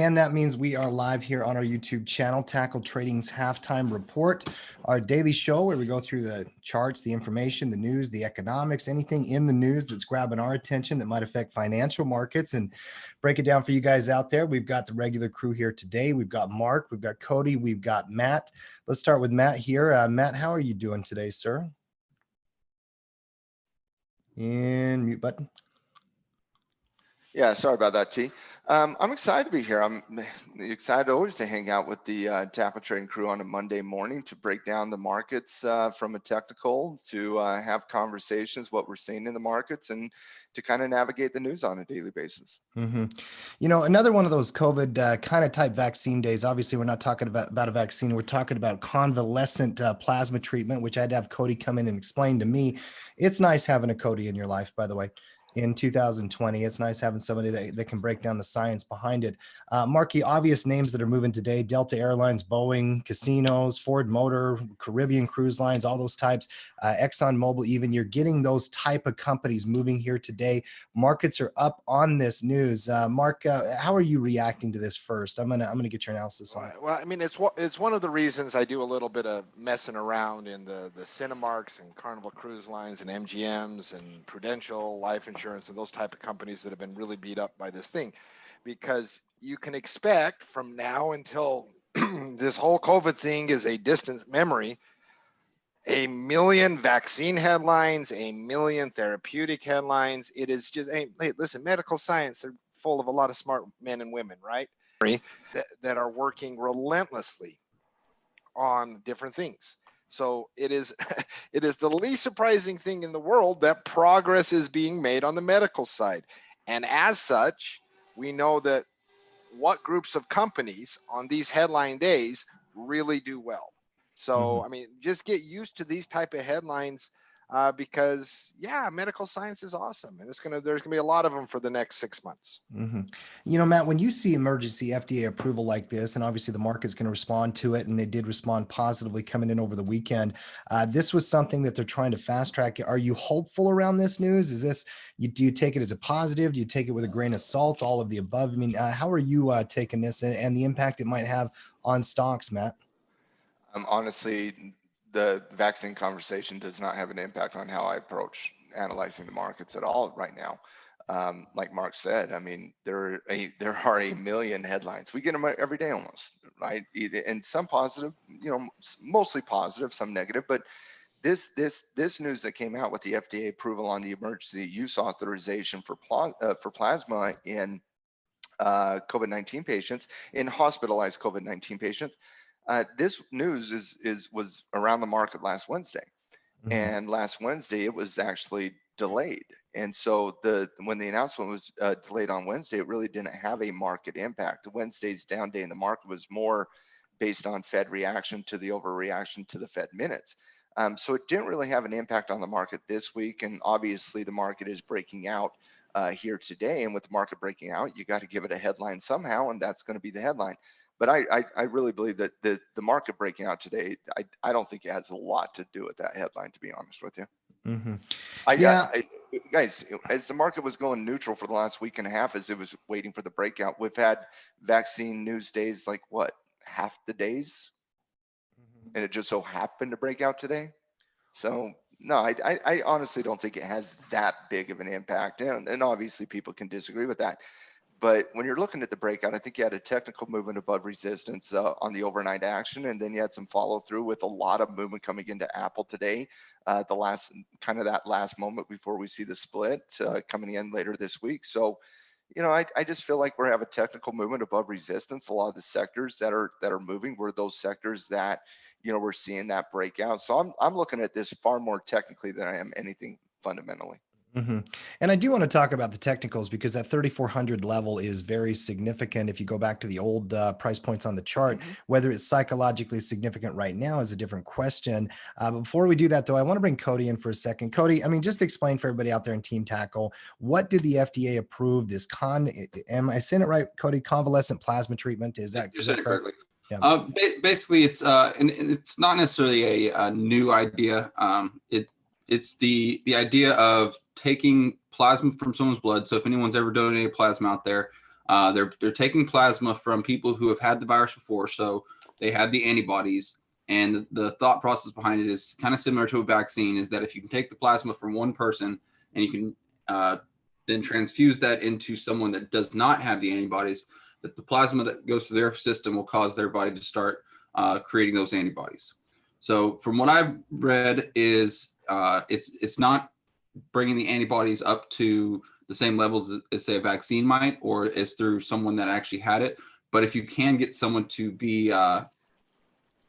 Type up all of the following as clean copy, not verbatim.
And that means we are live here on our YouTube channel, Tackle Trading's Halftime Report, our daily show where we go through the charts, the information, the news, the economics, anything in the news that's grabbing our attention that might affect financial markets, and break it down for you guys out there. We've got the regular crew here today. We've got Mark, we've got Cody, we've got Matt. Let's start with Matt here. Matt, how are you doing today, sir? And mute button. Yeah, sorry about that, T. I'm excited to be here. I'm excited always to hang out with the Tackle Trading crew on a Monday morning to break down the markets from a technical, to have conversations, what we're seeing in the markets, and to kind of navigate the news on a daily basis. You know, another one of those COVID kind of type vaccine days. Obviously, we're not talking about a vaccine. We're talking about convalescent plasma treatment, which I had to have Cody come in and explain to me. It's nice having a Cody in your life, by the way. In 2020, it's nice having somebody that can break down the science behind it. Marky, obvious names that are moving today: Delta Airlines, Boeing, casinos, Ford Motor, Caribbean Cruise Lines, all those types, Exxon Mobil even. You're getting those type of companies moving here today. Markets are up on this news. Mark, how are you reacting to this first? I'm gonna get your analysis on it. Well, I mean, it's one of the reasons I do a little bit of messing around in the Cinemarks and Carnival Cruise Lines and MGMs and Prudential Life Insurance and those type of companies that have been really beat up by this thing, because you can expect from now until this whole COVID thing is a distant memory, 1 million vaccine headlines, 1 million therapeutic headlines. It is just, hey, listen, medical science, they're full of a lot of smart men and women, right? That are working relentlessly on different things. So it is it is the least surprising thing in the world that progress is being made on the medical side. And as such, we know that what groups of companies on these headline days really do well. So I mean, just get used to these type of headlines, because yeah, medical science is awesome, and there's gonna be a lot of them for the next 6 months. You know, Matt, when you see emergency FDA approval like this, and obviously the market's going to respond to it, and they did respond positively coming in over the weekend. This was something that they're trying to fast track. Are you hopeful around this news? Is this, do you take it as a positive? Do you take it with a grain of salt? All of the above? I mean, how are you taking this and the impact it might have on stocks, Matt? Honestly, the vaccine conversation does not have an impact on how I approach analyzing the markets at all right now. Like Mark said, I mean, there are 1 million headlines. We get them every day almost, right? And some positive, you know, mostly positive, some negative. But this news that came out with the FDA approval on the emergency use authorization for plasma in COVID-19 patients, in hospitalized COVID-19 patients. This news was around the market last Wednesday, and last Wednesday it was actually delayed. And so when the announcement was delayed on Wednesday, it really didn't have a market impact. Wednesday's down day in the market was more based on Fed reaction to the overreaction to the Fed minutes. So it didn't really have an impact on the market this week. And obviously the market is breaking out here today. And with the market breaking out, you got to give it a headline somehow, and that's going to be the headline. But I really believe that the market breaking out today, I don't think it has a lot to do with that headline, to be honest with you. Guys, as the market was going neutral for the last week and a half, as it was waiting for the breakout, we've had vaccine news days like what, half the days, and it just so happened to break out today. So no, I honestly don't think it has that big of an impact, and obviously people can disagree with that. But when you're looking at the breakout, I think you had a technical movement above resistance on the overnight action, and then you had some follow through with a lot of movement coming into Apple today. The last kind of that last moment before we see the split coming in later this week. So, you know, I just feel like we have a technical movement above resistance. A lot of the sectors that are moving were those sectors that, you know, we're seeing that breakout. So I'm looking at this far more technically than I am anything fundamentally. And I do want to talk about the technicals, because that 3,400 level is very significant. If you go back to the old price points on the chart, whether it's psychologically significant right now is a different question. Before we do that, though, I want to bring Cody in for a second. Cody, I mean, just explain for everybody out there in Team Tackle, what did the FDA approve this am I saying it right, Cody? Convalescent plasma treatment? Is that you're saying it correctly? Yeah. Basically, it's and it's not necessarily a new idea. It's the idea of taking plasma from someone's blood. So if anyone's ever donated plasma out there, They're taking plasma from people who have had the virus before, so they had the antibodies. And the thought process behind it is kind of similar to a vaccine, is that if you can take the plasma from one person and you can then transfuse that into someone that does not have the antibodies, that the plasma that goes through their system will cause their body to start creating those antibodies. So from what I've read is it's not bringing the antibodies up to the same levels as say a vaccine might, or as through someone that actually had it. But if you can get someone to be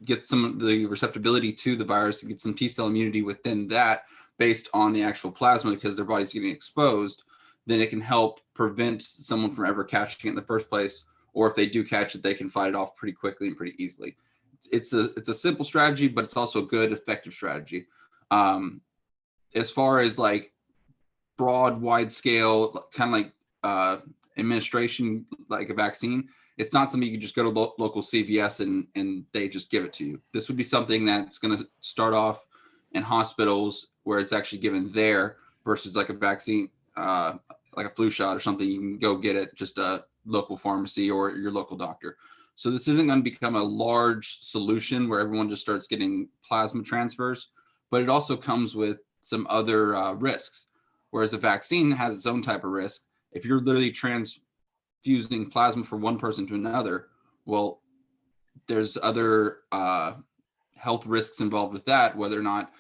get some of the receptibility to the virus and get some T-cell immunity within that based on the actual plasma because their body's getting exposed, then it can help prevent someone from ever catching it in the first place. Or if they do catch it, they can fight it off pretty quickly and pretty easily. It's a simple strategy, but it's also a good, effective strategy. As far as like broad, wide scale, kind of like administration, like a vaccine, it's not something you can just go to local CVS and they just give it to you. This would be something that's going to start off in hospitals where it's actually given there versus like a vaccine, like a flu shot or something. You can go get it just a local pharmacy or your local doctor. So this isn't going to become a large solution where everyone just starts getting plasma transfers, but it also comes with some other risks. Whereas a vaccine has its own type of risk. If you're literally transfusing plasma from one person to another, well, there's other health risks involved with that, whether or not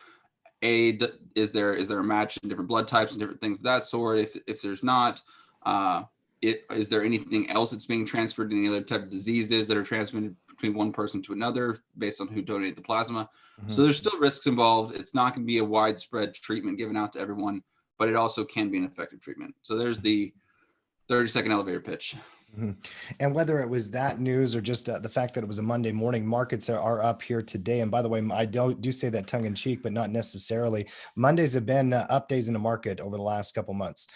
is there a match in different blood types and different things of that sort. If there's not, is there anything else that's being transferred, any other type of diseases that are transmitted between one person to another based on who donated the plasma? Mhm. So there's still risks involved. It's not going to be a widespread treatment given out to everyone, but it also can be an effective treatment. So there's the 30-second elevator pitch. Mhm. And whether it was that news or just the fact that it was a Monday morning, markets are up here today. And by the way, I do say that tongue in cheek, but not necessarily. Mondays have been up days in the market over the last couple months.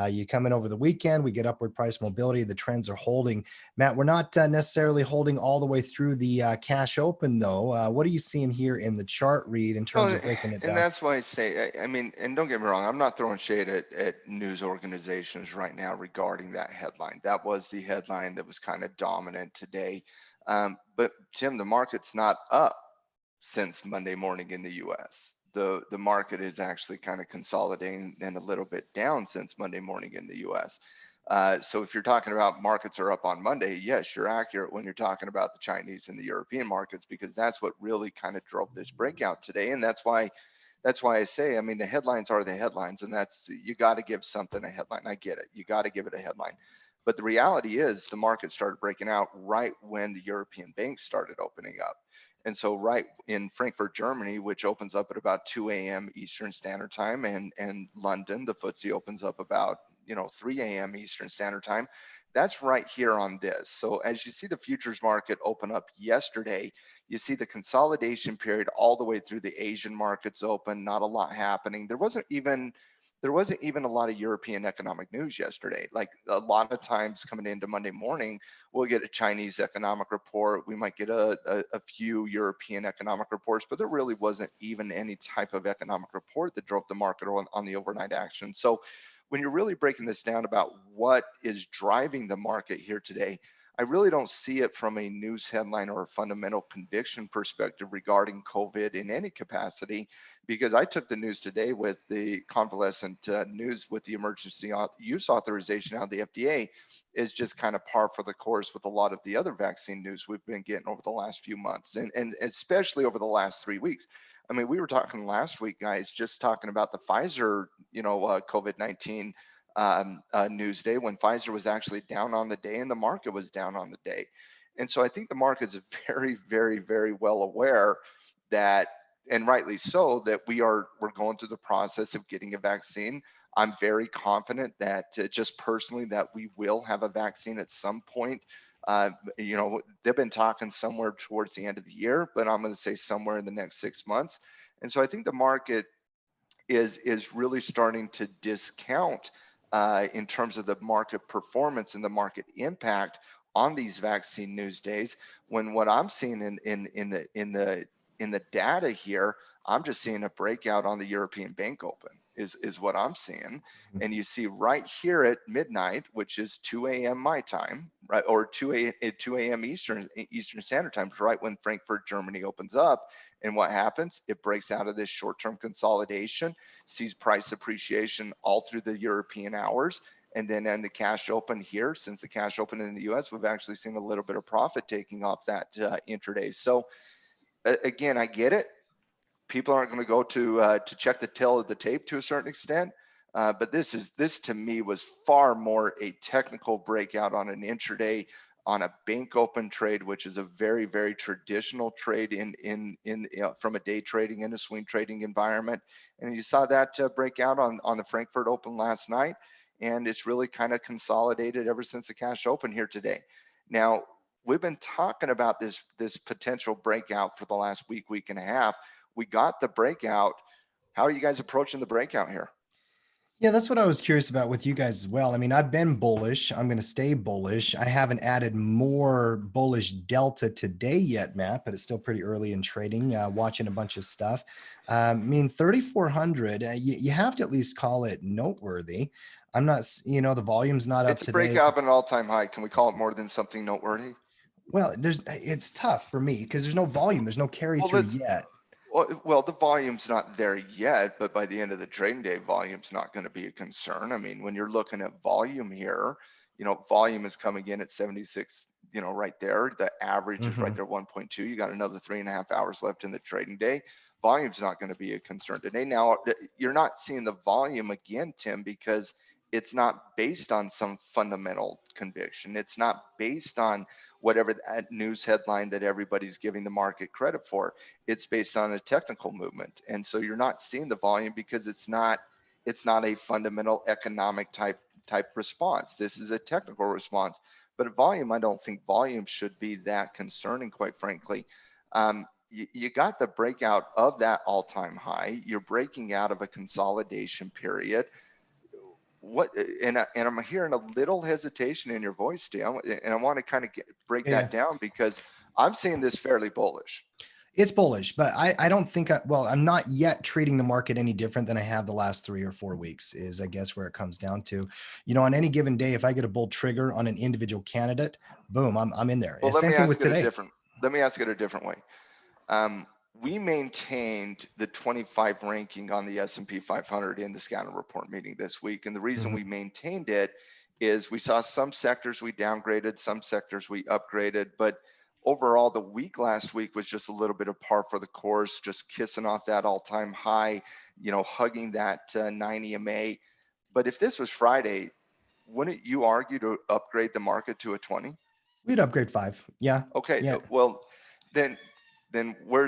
You come in over the weekend, we get upward price mobility. The trends are holding. Matt, we're not necessarily holding all the way through the cash open, though. What are you seeing here in the chart read in terms of breaking it down? And that's why I say, I mean, and don't get me wrong, I'm not throwing shade at news organizations right now regarding that headline. That was the headline that was kind of dominant today. But Tim, the market's not up since Monday morning in the US. The market is actually kind of consolidating and a little bit down since Monday morning in the US. So if you're talking about markets are up on Monday, yes, you're accurate when you're talking about the Chinese and the European markets, because that's what really kind of drove this breakout today. And that's why I say, I mean, the headlines are the headlines, and that's, you got to give something a headline. I get it. You got to give it a headline. But the reality is the market started breaking out right when the European banks started opening up. And so right in Frankfurt, Germany, which opens up at about 2 a.m. Eastern Standard Time, and London, the FTSE opens up about 3 a.m. Eastern Standard Time. That's right here on this. So as you see the futures market open up yesterday, you see the consolidation period all the way through the Asian markets open, not a lot happening. There wasn't even a lot of European economic news yesterday. Like a lot of times coming into Monday morning, we'll get a Chinese economic report. We might get a few European economic reports, but there really wasn't even any type of economic report that drove the market on the overnight action. So when you're really breaking this down about what is driving the market here today, I really don't see it from a news headline or a fundamental conviction perspective regarding COVID in any capacity, because I took the news today with the convalescent news with the emergency use authorization out of the FDA is just kind of par for the course with a lot of the other vaccine news we've been getting over the last few months, and especially over the last 3 weeks. I mean, we were talking last week, guys, just talking about the Pfizer, COVID-19 news day, when Pfizer was actually down on the day and the market was down on the day. And so I think the market's very, very, very well aware that, and rightly so, that we're going through the process of getting a vaccine. I'm very confident that just personally that we will have a vaccine at some point. They've been talking somewhere towards the end of the year, but I'm going to say somewhere in the next 6 months. And so I think the market is really starting to discount in terms of the market performance and the market impact on these vaccine news days, when what I'm seeing in the data here, I'm just seeing a breakout on the European bank open. is what I'm seeing. Mhm. And you see right here at midnight, which is 2 a.m. my time, right, or 2 a.m. Eastern Standard Time, right when Frankfurt, Germany opens up. And what happens? It breaks out of this short-term consolidation, sees price appreciation all through the European hours. And then in the cash open here, since the cash open in the US, we've actually seen a little bit of profit taking off that intraday. So again, I get it. People aren't going to go to check the tail of the tape to a certain extent. But this to me was far more a technical breakout on an intraday, on a bank open trade, which is a very, very traditional trade in from a day trading and a swing trading environment. And you saw that break out on the Frankfurt Open last night, and it's really kind of consolidated ever since the cash open here today. Now, we've been talking about this potential breakout for the last week and a half. We got the breakout. How are you guys approaching the breakout here? Yeah, that's what I was curious about with you guys as well. I mean, I've been bullish. I'm going to stay bullish. I haven't added more bullish delta today yet, Matt, but it's still pretty early in trading, watching a bunch of stuff. I mean, 3,400, you have to at least call it noteworthy. I'm not, the volume's not up It's a today. breakout of an all-time high. Can we call it more than something noteworthy? Well, it's tough for me because there's no volume. There's no carry through yet. Well, the volume's not there yet, but by the end of the trading day, volume's not going to be a concern. I mean, when you're looking at volume here, volume is coming in at 76, right there. The average is right there, 1.2. You got another 3.5 hours left in the trading day. Volume's not going to be a concern today. Now, you're not seeing the volume again, Tim, because it's not based on some fundamental conviction. It's not based on whatever that news headline that everybody's giving the market credit for. It's based on a technical movement. And so you're not seeing the volume because it's not a fundamental economic type response. This is a technical response. But at volume, I don't think volume should be that concerning, quite frankly. You got the breakout of that all-time high. You're breaking out of a consolidation period. And I'm hearing a little hesitation in your voice, Tim, and I want to kind of break that down because I'm seeing this fairly bullish. It's bullish, but I don't think, I'm not yet treating the market any different than I have the last 3 or 4 weeks is I guess where it comes down to. On any given day, if I get a bull trigger on an individual candidate, boom, I'm in there. Well, Same thing with today. Let me ask it a different way. We maintained the 25 ranking on the S&P 500 in the scatter report meeting this week. And the reason we maintained it is we saw some sectors we downgraded, some sectors we upgraded, but overall the week last week was just a little bit of par for the course, just kissing off that all-time high, hugging that 9 EMA. But if this was Friday, wouldn't you argue to upgrade the market to a 20? We'd upgrade 5. Yeah. Okay. Yeah. Well, then where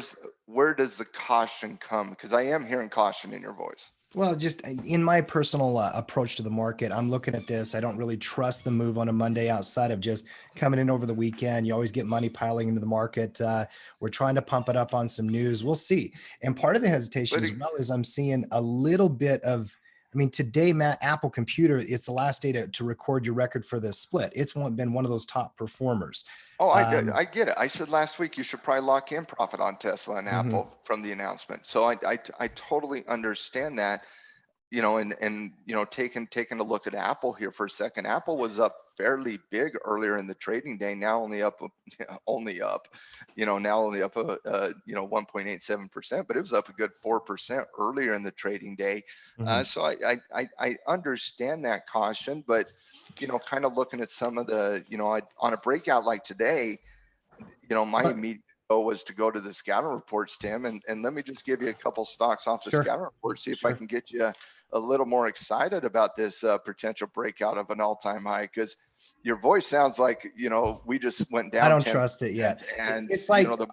does the caution come? Because I am hearing caution in your voice. Well, just in my personal approach to the market, I'm looking at this. I don't really trust the move on a Monday outside of just coming in over the weekend. You always get money piling into the market. We're trying to pump it up on some news. We'll see. And part of the hesitation as well is I'm seeing a little bit of, today, Matt, Apple Computer, it's the last day to record your record for this split. It's been one of those top performers. Oh, I get it. I said last week you should probably lock in profit on Tesla and Apple from the announcement. So I totally understand that, taking a look at Apple here for a second. Apple was up fairly big earlier in the trading day. Now only up, now only up 1.87%, but it was up a good 4% earlier in the trading day. So I understand that caution, but kind of looking at some of the, on a breakout like today, my immediate goal was to go to the scatter reports, Tim, and let me just give you a couple stocks off the scatter report, see if I can get you a little more excited about this potential breakout of an all-time high, because your voice sounds like, we just went down. I don't trust it yet. And it's like the market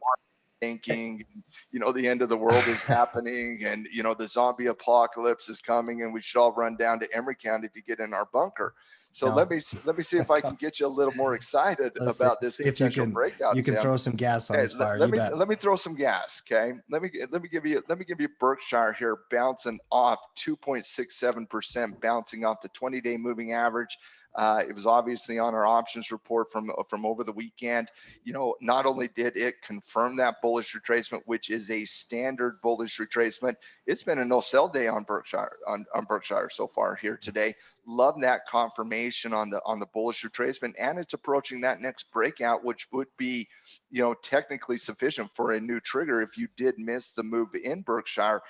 thinking, the end of the world is happening, and the zombie apocalypse is coming, and we should all run down to Emory County to get in our bunker. So No. let me see if I can get you a little more excited Let's about this see if potential breakout. you can Tim. throw some gas on Okay, this fire. let You bet. me throw some gas. Okay, let me give you Berkshire here, bouncing off 2.67%, bouncing off the 20-day moving average. It was obviously on our options report from over the weekend. You know, not only did it confirm that bullish retracement, which is a standard bullish retracement, it's been a no sell day on Berkshire on Berkshire so far here today. Love that confirmation on the bullish retracement, and it's approaching that next breakout, which would be, you know, technically sufficient for a new trigger if you did miss the move in Berkshire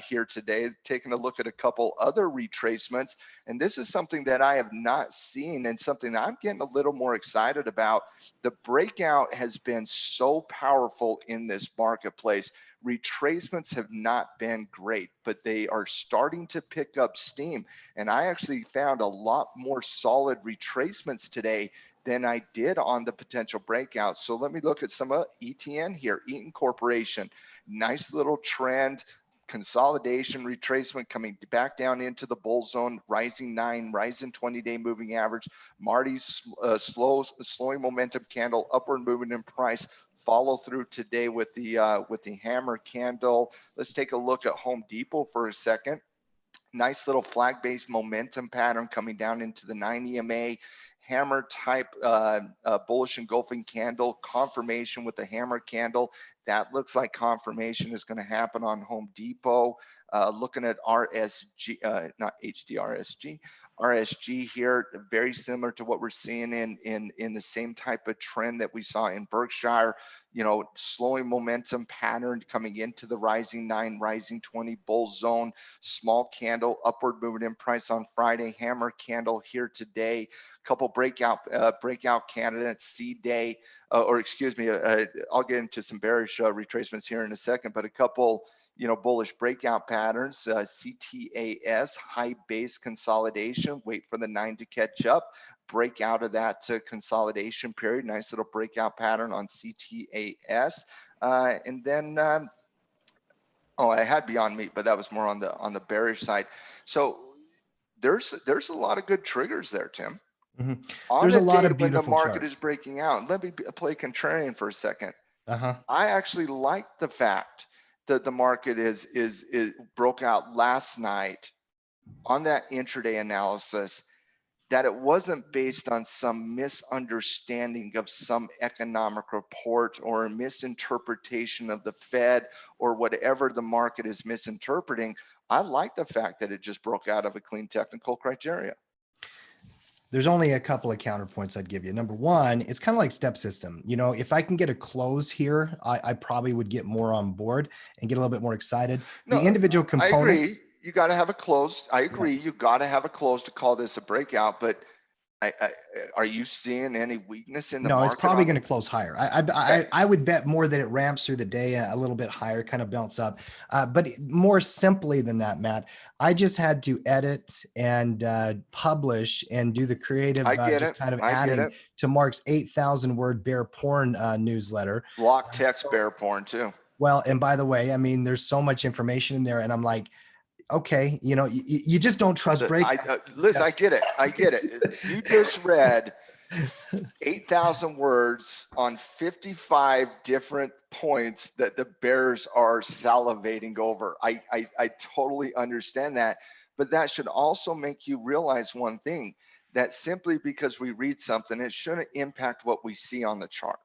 here today. Taking a look at a couple other retracements, and this is something that I have not seen and something that I'm getting a little more excited about. The breakout has been so powerful in this marketplace. Retracements have not been great, but they are starting to pick up steam. And I actually found a lot more solid retracements today than I did on the potential breakout. So let me look at some ETN here. Eaton Corporation, nice little trend. Consolidation, retracement coming back down into the bull zone, rising 9, rising 20-day moving average. Marty's slowing momentum candle, upward movement in price. Follow through today with the hammer candle. Let's take a look at Home Depot for a second. Nice little flag-based momentum pattern coming down into the 9 EMA. Hammer type bullish engulfing candle, confirmation with the hammer candle. That looks like confirmation is going to happen on Home Depot. Looking at RSG, not HDRSG, RSG here, very similar to what we're seeing in the same type of trend that we saw in Berkshire. You know, slowing momentum pattern coming into the rising 9, rising 20 bull zone. Small candle, upward movement in price on Friday. Hammer candle here today. Couple breakout candidates, seed day, or excuse me, I'll get into some bearish retracements here in a second, but a couple, you know, bullish breakout patterns. CTAS, high base consolidation. Wait for the 9 to catch up. Break out of that consolidation period. Nice little breakout pattern on CTAS, and then. Oh, I had Beyond Meat, but that was more on the bearish side. So there's a lot of good triggers there, Tim. Mm-hmm. On There's a lot day of when the beautiful market charts. is breaking out, let me play contrarian for a second. Uh-huh. I actually like the fact that the market is broke out last night on that intraday analysis, that it wasn't based on some misunderstanding of some economic report or a misinterpretation of the Fed or whatever the market is misinterpreting. I like the fact that it just broke out of a clean technical criteria. There's only a couple of counterpoints I'd give you. Number one, it's kind of like step system. You know, if I can get a close here, I probably would get more on board and get a little bit more excited. No, the individual components. I agree. You got to have a close. I agree. You got to have a close to call this a breakout. But are you seeing any weakness in the market? No, it's probably going to close higher. I would bet more that it ramps through the day a little bit higher, kind of bounce up. But more simply than that, Matt, I just had to edit and publish and do the creative, just kind of adding to Mark's 8,000 word bear porn newsletter. Block text bear porn too. Well, and by the way, I mean, there's so much information in there, and I'm like, okay, you know, you just don't trust Liz, I get it. You just read 8,000 words on 55 different points that the bears are salivating over. I totally understand that, but that should also make you realize one thing, that simply because we read something, it shouldn't impact what we see on the chart.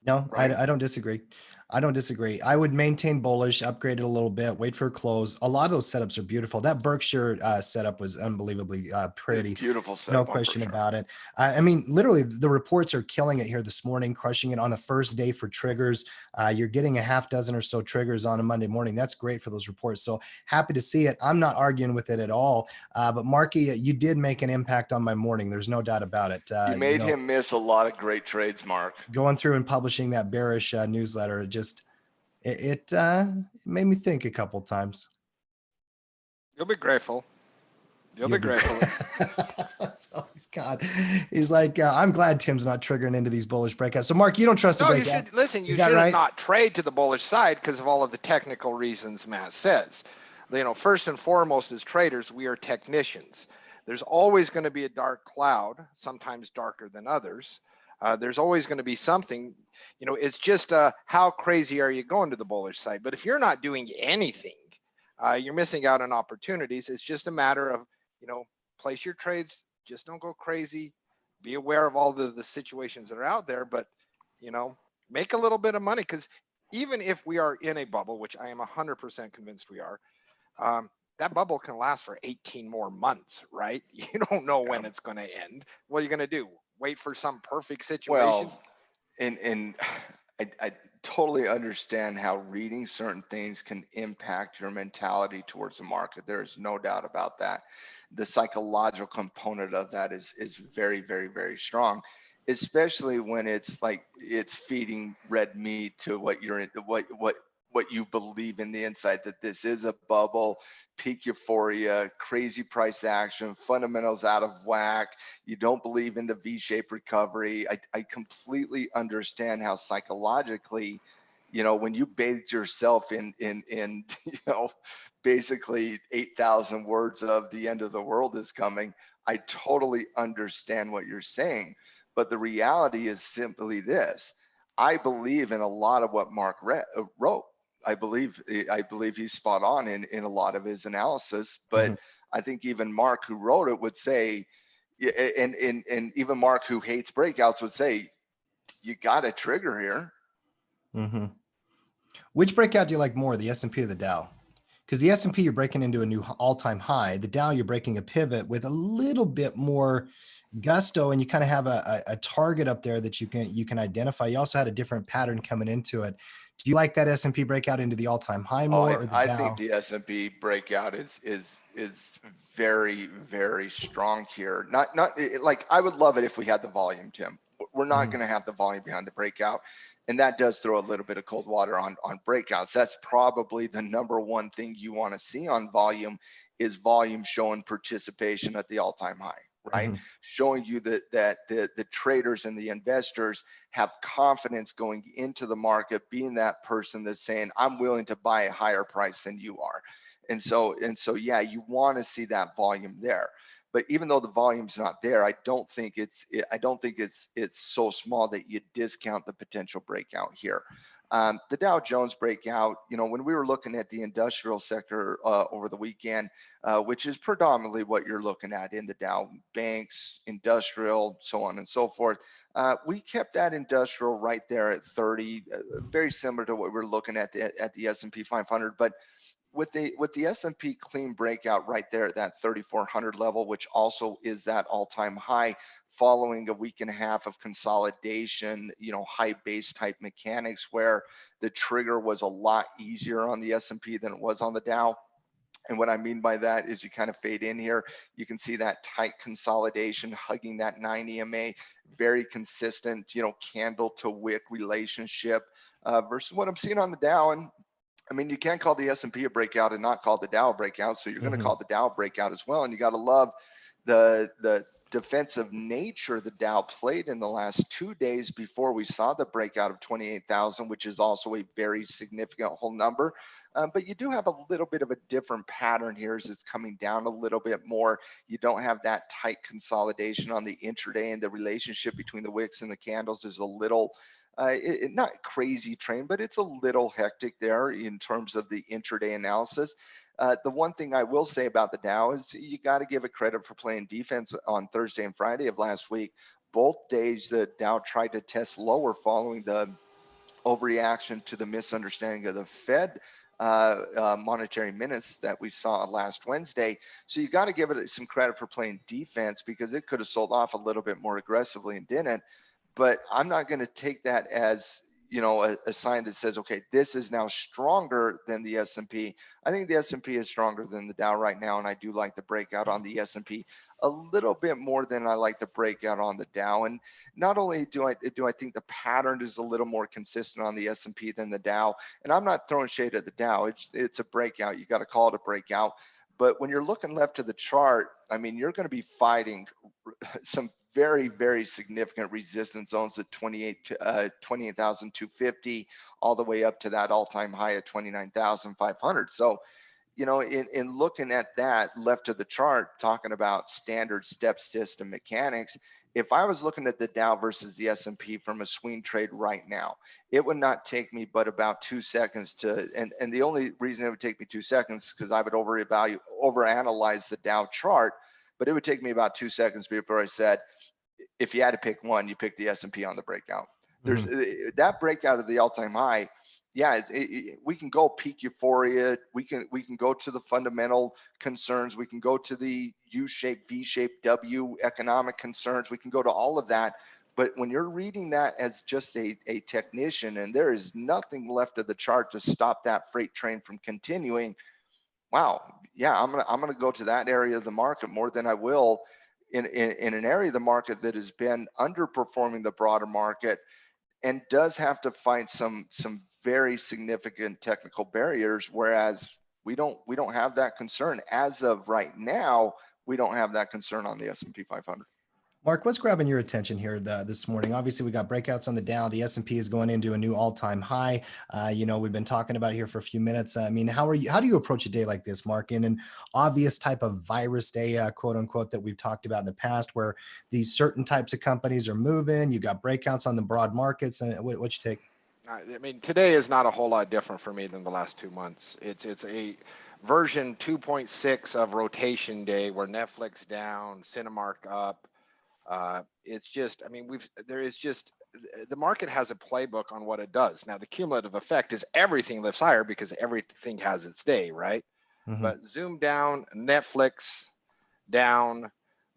No, right? I don't disagree. I don't disagree. I would maintain bullish, upgrade it a little bit, wait for a close. A lot of those setups are beautiful. That Berkshire setup was unbelievably pretty. Beautiful setup. No question about it. I mean, literally, the reports are killing it here this morning, crushing it on the first day for triggers. You're getting a half dozen or so triggers on a Monday morning. That's great for those reports. So happy to see it. I'm not arguing with it at all. But Marky, you did make an impact on my morning. There's no doubt about it. You made him miss a lot of great trades, Mark. Going through and publishing that bearish newsletter, it made me think a couple times. You'll be grateful. You'll be grateful. Oh, he's like, I'm glad Tim's not triggering into these bullish breakouts. So Mark, you don't trust the breakout. You should listen. You should not trade to the bullish side because of all of the technical reasons Matt says. You know, first and foremost, as traders, we are technicians. There's always going to be a dark cloud, sometimes darker than others. There's always going to be something, you know, it's just how crazy are you going to the bullish side? But if you're not doing anything, you're missing out on opportunities. It's just a matter of, you know, place your trades, just don't go crazy, be aware of all the situations that are out there, but, you know, make a little bit of money, because even if we are in a bubble, which I am 100% convinced we are, that bubble can last for 18 more months, right? You don't know when it's going to end. What are you going to do? Wait for some perfect situation? Well, and I totally understand how reading certain things can impact your mentality towards the market. There is no doubt about that. The psychological component of that is very, very, very strong, especially when it's like it's feeding red meat to what you're in, what you believe in the inside, that this is a bubble, peak euphoria, crazy price action, fundamentals out of whack. You don't believe in the V-shaped recovery. I completely understand how psychologically, you know, when you bathe yourself in you know, basically 8,000 words of the end of the world is coming, I totally understand what you're saying. But the reality is simply this: I believe in a lot of what Mark wrote. I believe he's spot on in a lot of his analysis, but Mhm. I think even Mark, who wrote it, would say, and even Mark, who hates breakouts, would say, you got a trigger here. Mhm. Which breakout do you like more, the S&P or the Dow? Because the S&P, you're breaking into a new all-time high. The Dow, you're breaking a pivot with a little bit more gusto, and you kind of have a target up there that you can identify. You also had a different pattern coming into it. Do you like that S&P breakout into the all-time high Oh, more, or the I think Dow? the S&P breakout is very, very strong here. Like, I would love it if we had the volume, Tim. We're not Mhm. going to have the volume behind the breakout, and that does throw a little bit of cold water on breakouts. That's probably the number one thing you want to see on volume, is volume showing participation at the all-time high, right? Mhm. Showing you that the traders and the investors have confidence going into the market, being that person that's saying, I'm willing to buy a higher price than you are. And so yeah, you want to see that volume there. But even though the volume's not there, I don't think it's so small that you discount the potential breakout here. The Dow Jones breakout, you know, when we were looking at the industrial sector over the weekend, which is predominantly what you're looking at in the Dow, banks, industrial, so on and so forth. We kept that industrial right there at 30, very similar to what we're looking at the S&P 500. But with the S&P clean breakout right there at that 3,400 level, which also is that all-time high, following a week and a half of consolidation, you know, high base type mechanics, where the trigger was a lot easier on the S&P than it was on the Dow. And what I mean by that is, you kind of fade in here, you can see that tight consolidation hugging that 9 EMA, very consistent, you know, candle to wick relationship versus what I'm seeing on the Dow. And I mean, you can't call the S&P a breakout and not call the Dow a breakout. So you're going to Mhm. call the Dow a breakout as well. And you got to love the defensive nature the Dow played in the last 2 days before we saw the breakout of 28,000, which is also a very significant whole number. But you do have a little bit of a different pattern here as it's coming down a little bit more. You don't have that tight consolidation on the intraday, and the relationship between the wicks and the candles is a little not crazy train, but it's a little hectic there in terms of the intraday analysis. The one thing I will say about the Dow is, you got to give it credit for playing defense on Thursday and Friday of last week. Both days the Dow tried to test lower following the overreaction to the misunderstanding of the Fed monetary minutes that we saw last Wednesday. So you got to give it some credit for playing defense, because it could have sold off a little bit more aggressively and didn't. But I'm not going to take that as, you know, a sign that says, okay, this is now stronger than the S&P. I think the S&P is stronger than the Dow right now, and I do like the breakout on the S&P a little bit more than I like the breakout on the Dow. And not only do I think the pattern is a little more consistent on the S&P than the Dow, and I'm not throwing shade at the Dow. It's a breakout. You got to call it a breakout. But when you're looking left to the chart, I mean, you're going to be fighting some very, very significant resistance zones at 28,250 all the way up to that all-time high at 29,500. So you know, in looking at that left of the chart, talking about standard step system mechanics, if I was looking at the Dow versus the S&P from a swing trade right now, it would not take me but about 2 seconds to, and the only reason it would take me 2 seconds because I would overanalyze the Dow chart, but it would take me about 2 seconds before I said, if you had to pick one, you pick the S&P on the breakout. There's that breakout of the all-time high. Yeah, we can go peak euphoria. We can go to the fundamental concerns. We can go to the U-shaped, V-shaped, W economic concerns. We can go to all of that. But when you're reading that as just a technician, and there is nothing left of the chart to stop that freight train from continuing, wow, yeah, I'm gonna go to that area of the market more than I will in an area of the market that has been underperforming the broader market and does have to find some very significant technical barriers, whereas we don't have that concern as of right now. We don't have that concern on the S&P 500. Mark, what's grabbing your attention here this morning? Obviously, we got breakouts on the Dow. The S&P is going into a new all-time high. You know, we've been talking about it here for a few minutes. I mean, how do you approach a day like this, Mark, in an obvious type of virus day, quote unquote, that we've talked about in the past, where these certain types of companies are moving? You got breakouts on the broad markets, and what's your take? I mean, today is not a whole lot different for me than the last 2 months. It's a version 2.6 of rotation day, where Netflix down, Cinemark up. It's just, I mean, the market has a playbook on what it does. Now, the cumulative effect is everything lifts higher because everything has its day, right? But Zoom down, Netflix down,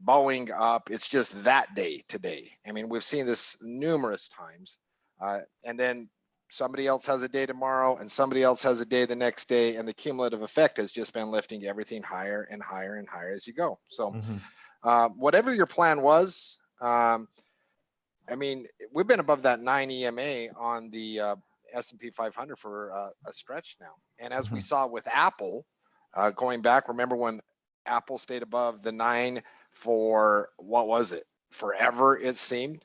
Boeing up. It's just that day today. I mean, we've seen this numerous times. And then somebody else has a day tomorrow, and somebody else has a day the next day, and the cumulative effect has just been lifting everything higher and higher and higher as you go. So whatever your plan was, I mean, we've been above that 9 EMA on the S&P 500 for a stretch now. And as we saw with Apple, going back, remember when Apple stayed above the 9 for, what was it, forever it seemed?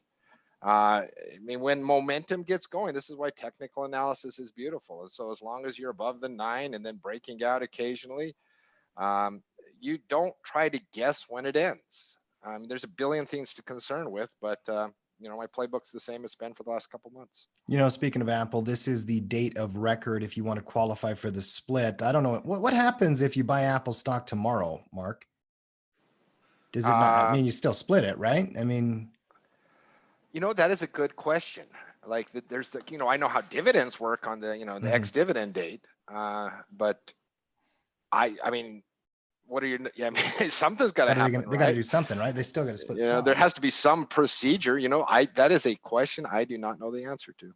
I mean, when momentum gets going, this is why technical analysis is beautiful. And so as long as you're above the 9 and then breaking out occasionally, you don't try to guess when it ends. There's a billion things to concern with, but you know, my playbook's the same it's been for the last couple months. You know, speaking of Apple, this is the date of record if you want to qualify for the split. I don't know what happens if you buy Apple stock tomorrow, Mark. Does it not? I mean, you still split it, right? I mean, you know, that is a good question. Like, there's the, you know, I know how dividends work on the, you know, the ex-dividend date, but I mean, what are your, yeah, I mean, something's got to happen. They got to do something, right? They still got to split. You know, there has to be some procedure. You know, that is a question I do not know the answer to.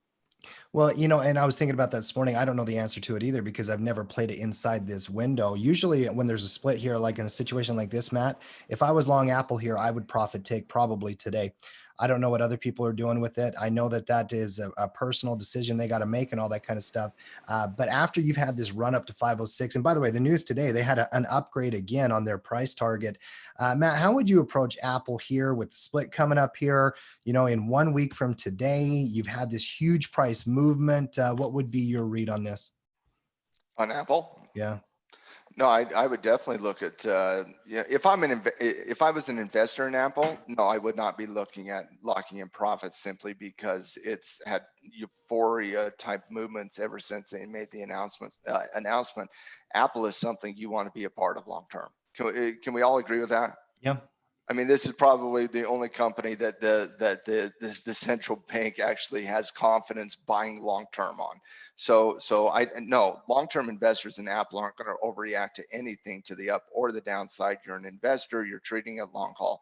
Well, you know, and I was thinking about that this morning. I don't know the answer to it either because I've never played it inside this window. Usually when there's a split here, like in a situation like this, Matt, if I was long Apple here, I would profit take probably today. I don't know what other people are doing with it. I know that is a personal decision they got to make and all that kind of stuff. But after you've had this run up to 506, and by the way, the news today, they had an upgrade again on their price target. Matt, how would you approach Apple here with the split coming up here? You know, in 1 week from today, you've had this huge price movement. What would be your read on this? On Apple? Yeah. No, I would definitely look at, yeah, if I was an investor in Apple, no, I would not be looking at locking in profits simply because it's had euphoria type movements ever since they made the announcement. Apple is something you want to be a part of long term. Can we all agree with that? Yeah. I mean, this is probably the only company that the central bank actually has confidence buying long term on. So I no, long term investors in Apple aren't going to overreact to anything to the up or the downside. You're an investor, you're trading a long haul.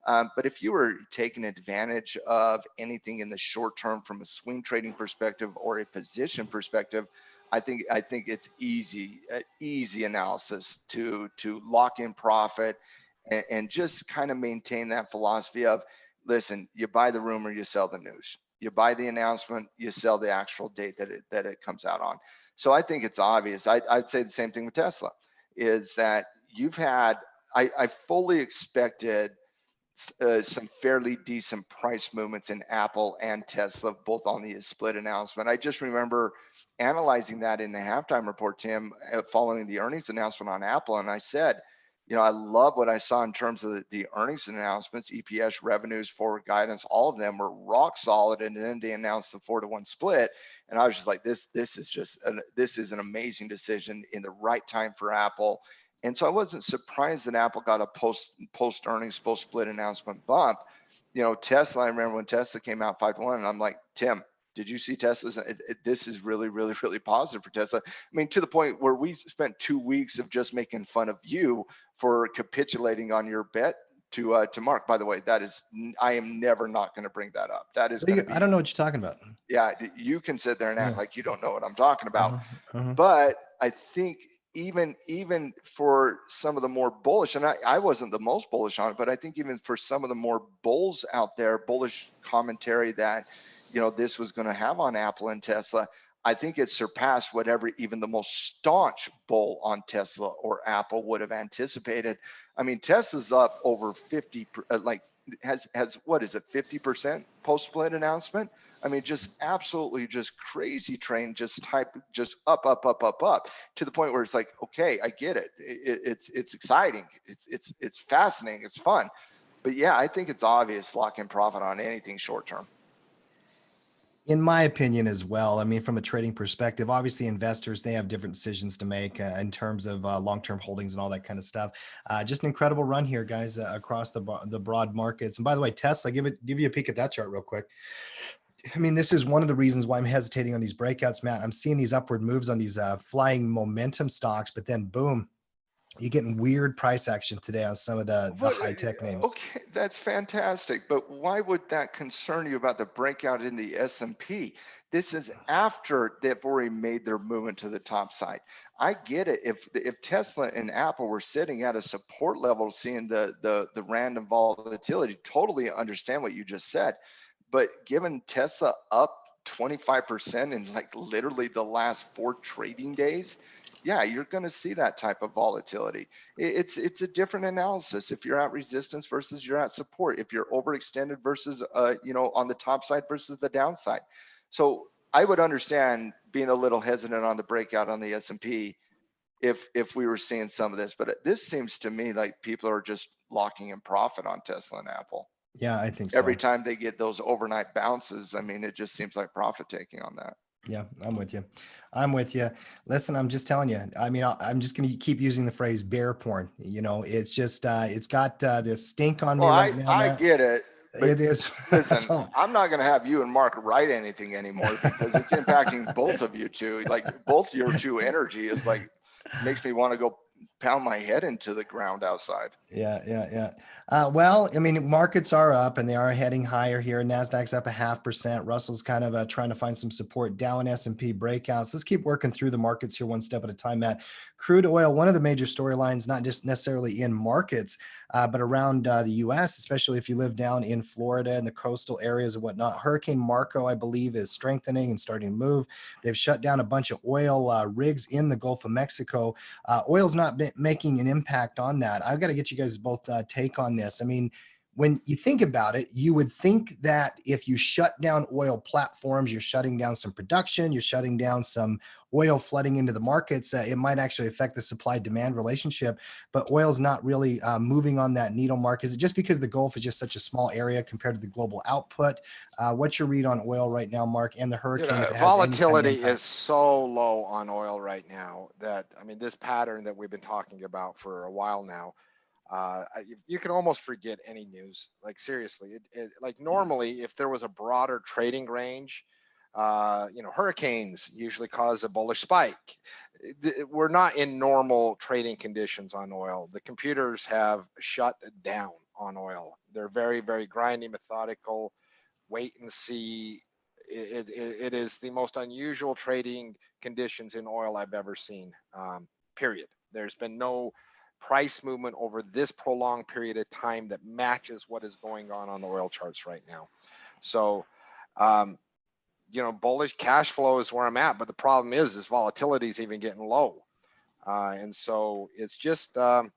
But if you were taking advantage of anything in the short term from a swing trading perspective or a position perspective, I think it's easy analysis to lock in profit and just kind of maintain that philosophy of, listen, you buy the rumor, you sell the news. You buy the announcement, you sell the actual date that it comes out on. So I think it's obvious. I'd say the same thing with Tesla, is that you've had, I fully expected some fairly decent price movements in Apple and Tesla, both on the split announcement. I just remember analyzing that in the halftime report, Tim, following the earnings announcement on Apple. And I said, I love what I saw in terms of the earnings announcements, EPS, revenues, forward guidance, all of them were rock solid. And then they announced the 4-to-1 split. And I was just like, this is an amazing decision in the right time for Apple. And so I wasn't surprised that Apple got a post earnings, post split announcement bump. Tesla, I remember when Tesla came out 5-to-1, and I'm like, Tim, did you see Tesla's? This is really, really, really positive for Tesla. I mean, to the point where we spent 2 weeks of just making fun of you for capitulating on your bet to Mark. By the way, I am never not going to bring that up. That is going to be, I don't know what you're talking about. Yeah, you can sit there and act like you don't know what I'm talking about. Uh-huh. But I think even for some of the more bullish, and I wasn't the most bullish on it, but I think even for some of the more bulls out there, bullish commentary that, this was going to have on Apple and Tesla, I think it surpassed whatever even the most staunch bull on Tesla or Apple would have anticipated. I mean, Tesla's up over 50, has what is it, 50% post-split announcement? I mean, just absolutely just crazy train, just up to the point where it's like, okay, I get it. It's exciting. It's fascinating. It's fun. But yeah, I think it's obvious lock in profit on anything short term. In my opinion as well. I mean, from a trading perspective, obviously investors, they have different decisions to make in terms of long-term holdings and all that kind of stuff. Just an incredible run here, guys, across the broad markets. And by the way, Tesla, give you a peek at that chart real quick. I mean, this is one of the reasons why I'm hesitating on these breakouts, Matt. I'm seeing these upward moves on these flying momentum stocks, but then boom, you're getting weird price action today on some of the high tech names. Okay, that's fantastic. But why would that concern you about the breakout in the S&P? This is after they've already made their movement to the top side. I get it. If Tesla and Apple were sitting at a support level, seeing the random volatility, totally understand what you just said. But given Tesla up 25% in like literally the last 4 trading days, yeah, you're going to see that type of volatility. It's a different analysis. If you're at resistance versus you're at support, if you're overextended versus on the top side versus the downside. So I would understand being a little hesitant on the breakout on the S&P if we were seeing some of this, but this seems to me like people are just locking in profit on Tesla and Apple. Yeah, I think so. Every time they get those overnight bounces, I mean, it just seems like profit taking on that. Yeah, I'm with you. Listen, I'm just telling you. I mean, I'm just going to keep using the phrase bear porn. It's just, it's got this stink on me right now. I get it. It is. Listen, I'm not going to have you and Mark write anything anymore because it's impacting both of you two. Like both your two energy is like, makes me want to go pound my head into the ground outside. Yeah. Well, I mean, markets are up and they are heading higher here. NASDAQ's up 0.5%. Russell's kind of trying to find some support. Dow and S&P breakouts. Let's keep working through the markets here one step at a time, Matt. Crude oil, one of the major storylines, not just necessarily in markets, but around the U.S., especially if you live down in Florida and the coastal areas and whatnot. Hurricane Marco, I believe, is strengthening and starting to move. They've shut down a bunch of oil rigs in the Gulf of Mexico. Oil's not making an impact on that. I've got to get you guys both take on this. I mean, when you think about it, you would think that if you shut down oil platforms, you're shutting down some production, you're shutting down some oil flooding into the markets, it might actually affect the supply-demand relationship. But oil's not really moving on that needle mark. Is it just because the Gulf is just such a small area compared to the global output? What's your read on oil right now, Mark, and the hurricane? Volatility is so low on oil right now that, I mean, this pattern that we've been talking about for a while now, you can almost forget any news. Like seriously, like normally if there was a broader trading range, hurricanes usually cause a bullish spike. We're not in normal trading conditions on oil. The computers have shut down on oil. They're very, very grindy, methodical, wait and see. It is the most unusual trading conditions in oil I've ever seen, period. There's been no price movement over this prolonged period of time that matches what is going on the oil charts right now. So, bullish cash flow is where I'm at, but the problem is this volatility is even getting low. And so it's just, I'm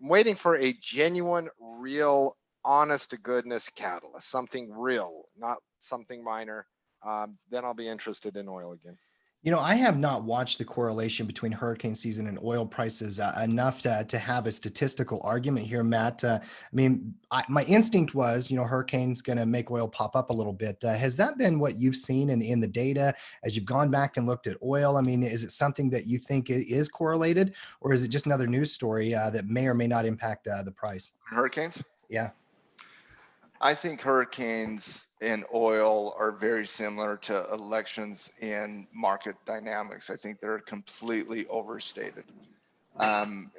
waiting for a genuine, real honest to goodness catalyst, something real, not something minor, then I'll be interested in oil again. You know, I have not watched the correlation between hurricane season and oil prices enough to have a statistical argument here, Matt. I mean, my instinct was, you know, hurricane's going to make oil pop up a little bit. Has that been what you've seen in the data as you've gone back and looked at oil? I mean, is it something that you think is correlated, or is it just another news story that may or may not impact the price? Hurricanes? Yeah. I think hurricanes and oil are very similar to elections in market dynamics. I think they're completely overstated. And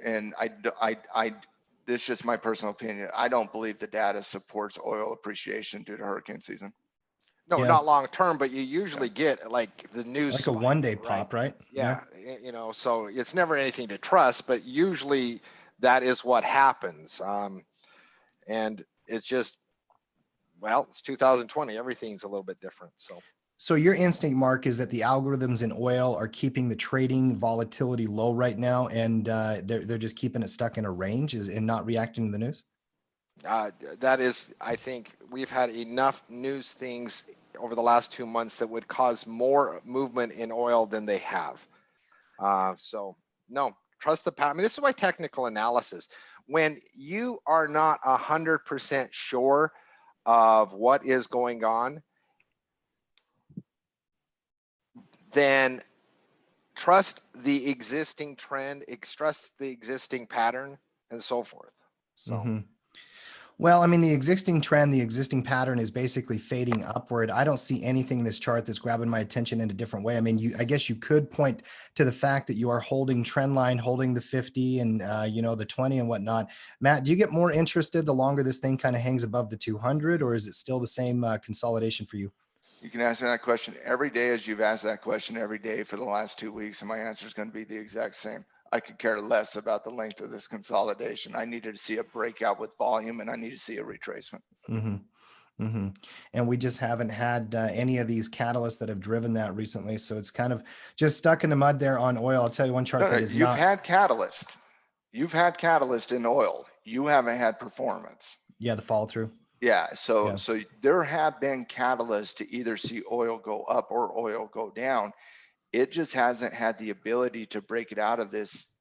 this is just my personal opinion. I don't believe the data supports oil appreciation due to hurricane season. No, Yeah. not long term, but you usually get like the news Like a spike, one-day right? pop, right? Yeah, you know, so it's never anything to trust, but usually that is what happens. And it's just, well, it's 2020. Everything's a little bit different. So your instinct, Mark, is that the algorithms in oil are keeping the trading volatility low right now, and they're just keeping it stuck in a range and not reacting to the news? That is, I think we've had enough news things over the last 2 months that would cause more movement in oil than they have. So no, trust the pattern. I mean, this is why technical analysis, when you are not 100% sure of what is going on, then trust the existing trend, trust the existing pattern, and so forth. So. Mm-hmm. Well, I mean, the existing trend, the existing pattern is basically fading upward. I don't see anything in this chart that's grabbing my attention in a different way. I mean, I guess you could point to the fact that you are holding trend line, holding the 50 and, you know, the 20 and whatnot. Matt, do you get more interested the longer this thing kind of hangs above the 200, or is it still the same consolidation for you? You can ask me that question every day as you've asked that question every day for the last 2 weeks, and my answer is going to be the exact same. I could care less about the length of this consolidation. I needed to see a breakout with volume, and I need to see a retracement. Mm-hmm. Mm-hmm. And we just haven't had any of these catalysts that have driven that recently. So it's kind of just stuck in the mud there on oil. I'll tell you one chart that is You've not. had catalyst. You've had catalyst in oil. You haven't had performance. Yeah, the follow through. Yeah. So Yeah. so there have been catalysts to either see oil go up or oil go down. It just hasn't had the ability to break it out of this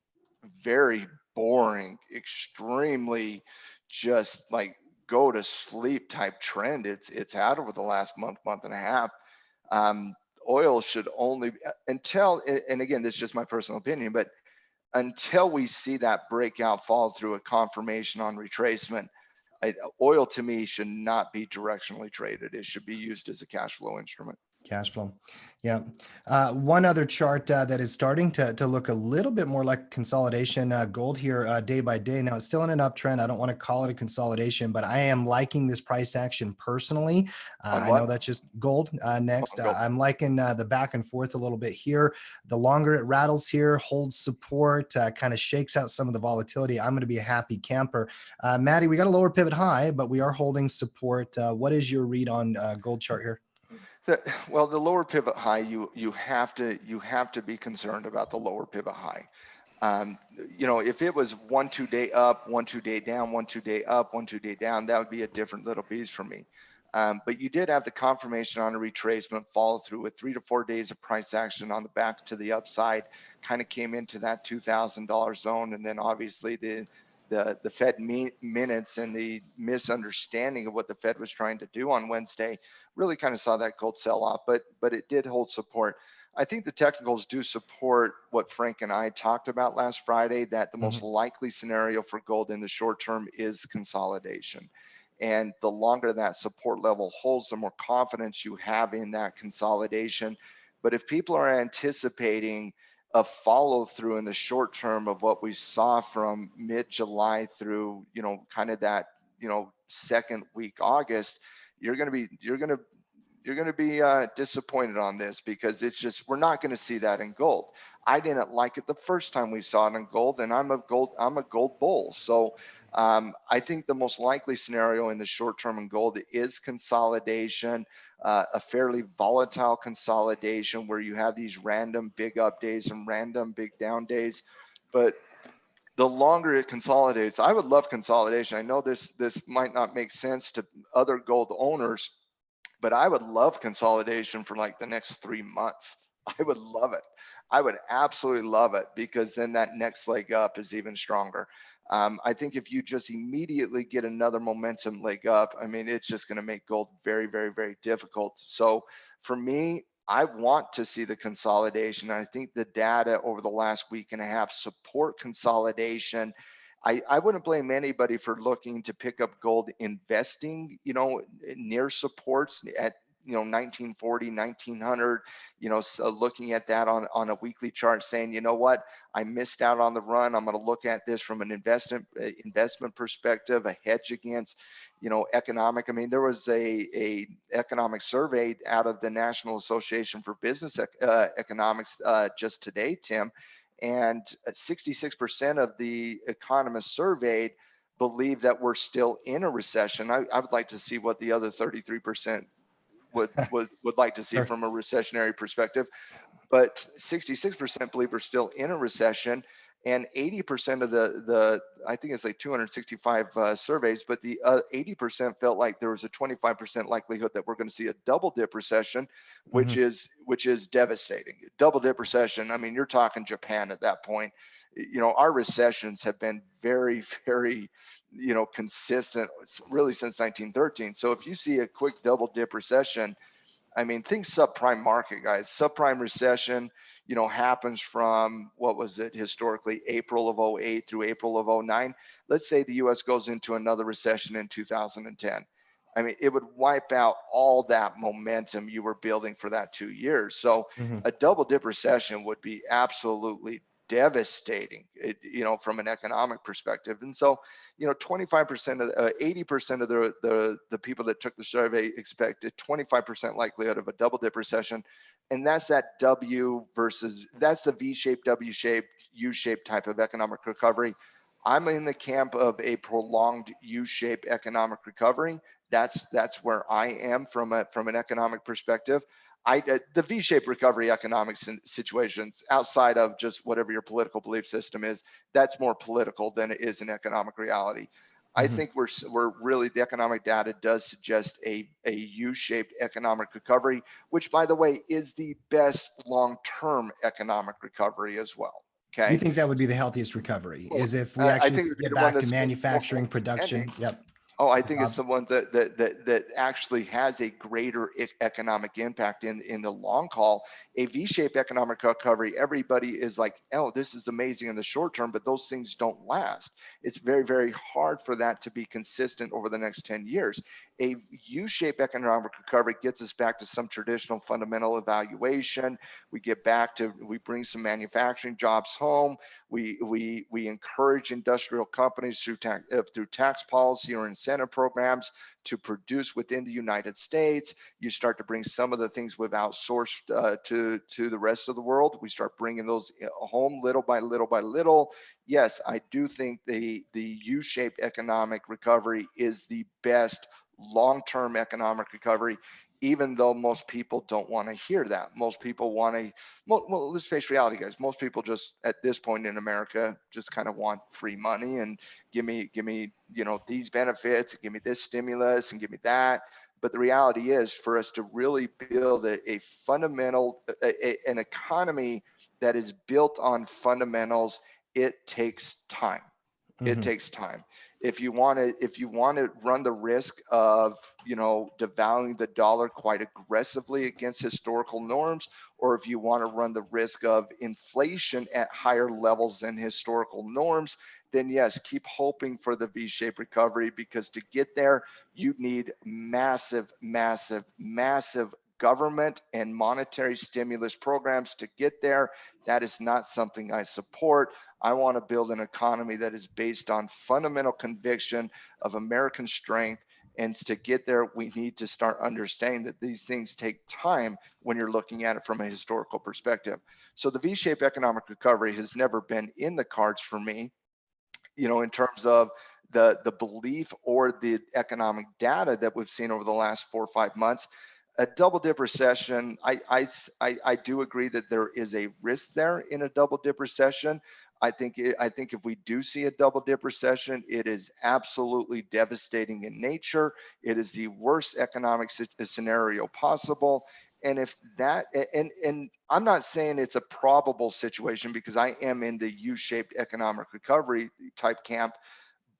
very boring, extremely just like go to sleep type trend it's had over the last month and a half. Oil should only until, and again, this is just my personal opinion, but until we see that breakout fall through a confirmation on retracement, oil to me should not be directionally traded. It should be used as a cash flow instrument. Cash flow. Yeah. One other chart that is starting to look a little bit more like consolidation, gold here day by day. Now it's still in an uptrend. I don't want to call it a consolidation, but I am liking this price action personally. I know that's just gold. Next, Gold. I'm liking the back and forth a little bit here. The longer it rattles here, holds support, kind of shakes out some of the volatility, I'm going to be a happy camper. Maddie, we got a lower pivot high, but we are holding support. What is your read on gold chart here? Well, the lower pivot high, you have to be concerned about the lower pivot high. You know, if it was 1 2 day up, 1 2 day down, 1 2 day up, 1 2 day down, that would be a different little beast for me. But you did have the confirmation on a retracement follow through with 3 to 4 days of price action on the back to the upside, kind of came into that $2,000 zone, and then obviously the Fed minutes and the misunderstanding of what the Fed was trying to do on Wednesday really kind of saw that gold sell off, but it did hold support. I think the technicals do support what Frank and I talked about last Friday, that the most likely scenario for gold in the short term is consolidation. And the longer that support level holds, the more confidence you have in that consolidation. But if people are anticipating a follow through in the short term of what we saw from mid-July through, you know, kind of that, you know, second week August, you're going to be disappointed on this, because it's just, we're not going to see that in gold. I didn't like it the first time we saw it in gold, and I'm a gold bull. So I think the most likely scenario in the short term in gold is consolidation, a fairly volatile consolidation where you have these random big up days and random big down days. But the longer it consolidates, I would love consolidation. I know this might not make sense to other gold owners, but I would love consolidation for like the next 3 months. I would love it. I would absolutely love it, because then that next leg up is even stronger. I think if you just immediately get another momentum leg up, I mean, it's just going to make gold very, very, very difficult. So for me, I want to see the consolidation. I think the data over the last week and a half support consolidation. I wouldn't blame anybody for looking to pick up gold investing, near supports at 1940, 1900, so looking at that on a weekly chart, saying, you know what, I missed out on the run. I'm going to look at this from an investment perspective, a hedge against, economic. I mean, there was a economic survey out of the National Association for Business Economics just today, Tim, and 66% of the economists surveyed believe that we're still in a recession. I would like to see what the other 33% would like to see Sure. from a recessionary perspective, but 66% believe we're still in a recession, and 80% of the I think it's like 265 surveys, but the 80% felt like there was a 25% likelihood that we're going to see a double dip recession, which is devastating. Double dip recession, I mean, you're talking Japan at that point. Our recessions have been very, very, consistent really since 1913. So if you see a quick double dip recession, I mean, think subprime market, guys. Subprime recession, happens from, what was it historically, April of 08 through April of 09. Let's say the US goes into another recession in 2010. I mean, it would wipe out all that momentum you were building for that 2 years. So a double dip recession would be absolutely devastating, from an economic perspective. And so, 25% of 80% of the people that took the survey expected 25% likelihood of a double dip recession. And that's that that's the V-shaped, W-shaped, U-shaped type of economic recovery. I'm in the camp of a prolonged U-shaped economic recovery. That's where I am from an economic perspective. The V-shaped recovery economics situations outside of just whatever your political belief system is, that's more political than it is an economic reality. I think we're really, the economic data does suggest a U-shaped economic recovery, which, by the way, is the best long-term economic recovery as well. Okay. You think that would be the healthiest recovery, Well, is if we I actually think it would be get the one back to that's most manufacturing, likely ending. production? Yep. Oh, I think it's Jobs. the one that actually has a greater economic impact in the long haul. A V-shaped economic recovery, everybody is like, oh, this is amazing in the short term, but those things don't last. It's very, very hard for that to be consistent over the next 10 years. A U-shaped economic recovery gets us back to some traditional fundamental evaluation. We bring some manufacturing jobs home. We encourage industrial companies through tax policy or incentive programs to produce within the United States. You start to bring some of the things we've outsourced to the rest of the world. We start bringing those home little by little by little. Yes, I do think the U-shaped economic recovery is the best long-term economic recovery, even though most people don't want to hear that. Most people want to, well, let's face reality, guys. Most people just, at this point in America, just kind of want free money and give me, these benefits, and give me this stimulus and give me that. But the reality is, for us to really build a fundamental, an economy that is built on fundamentals, it takes time. It takes time. If you want to run the risk of, devaluing the dollar quite aggressively against historical norms, or if you want to run the risk of inflation at higher levels than historical norms, then yes, keep hoping for the V-shaped recovery, because to get there, you need massive, massive, massive government and monetary stimulus programs to get there. That is not something I support. I want to build an economy that is based on fundamental conviction of American strength. And to get there, we need to start understanding that these things take time when you're looking at it from a historical perspective. So the V-shaped economic recovery has never been in the cards for me, in terms of the belief or the economic data that we've seen over the last 4 or 5 months. A double dip recession, I do agree that there is a risk there in a double dip recession. I think if we do see a double dip recession, it is absolutely devastating in nature. It is the worst economic scenario possible. And if that, and I'm not saying it's a probable situation, because I am in the U-shaped economic recovery type camp.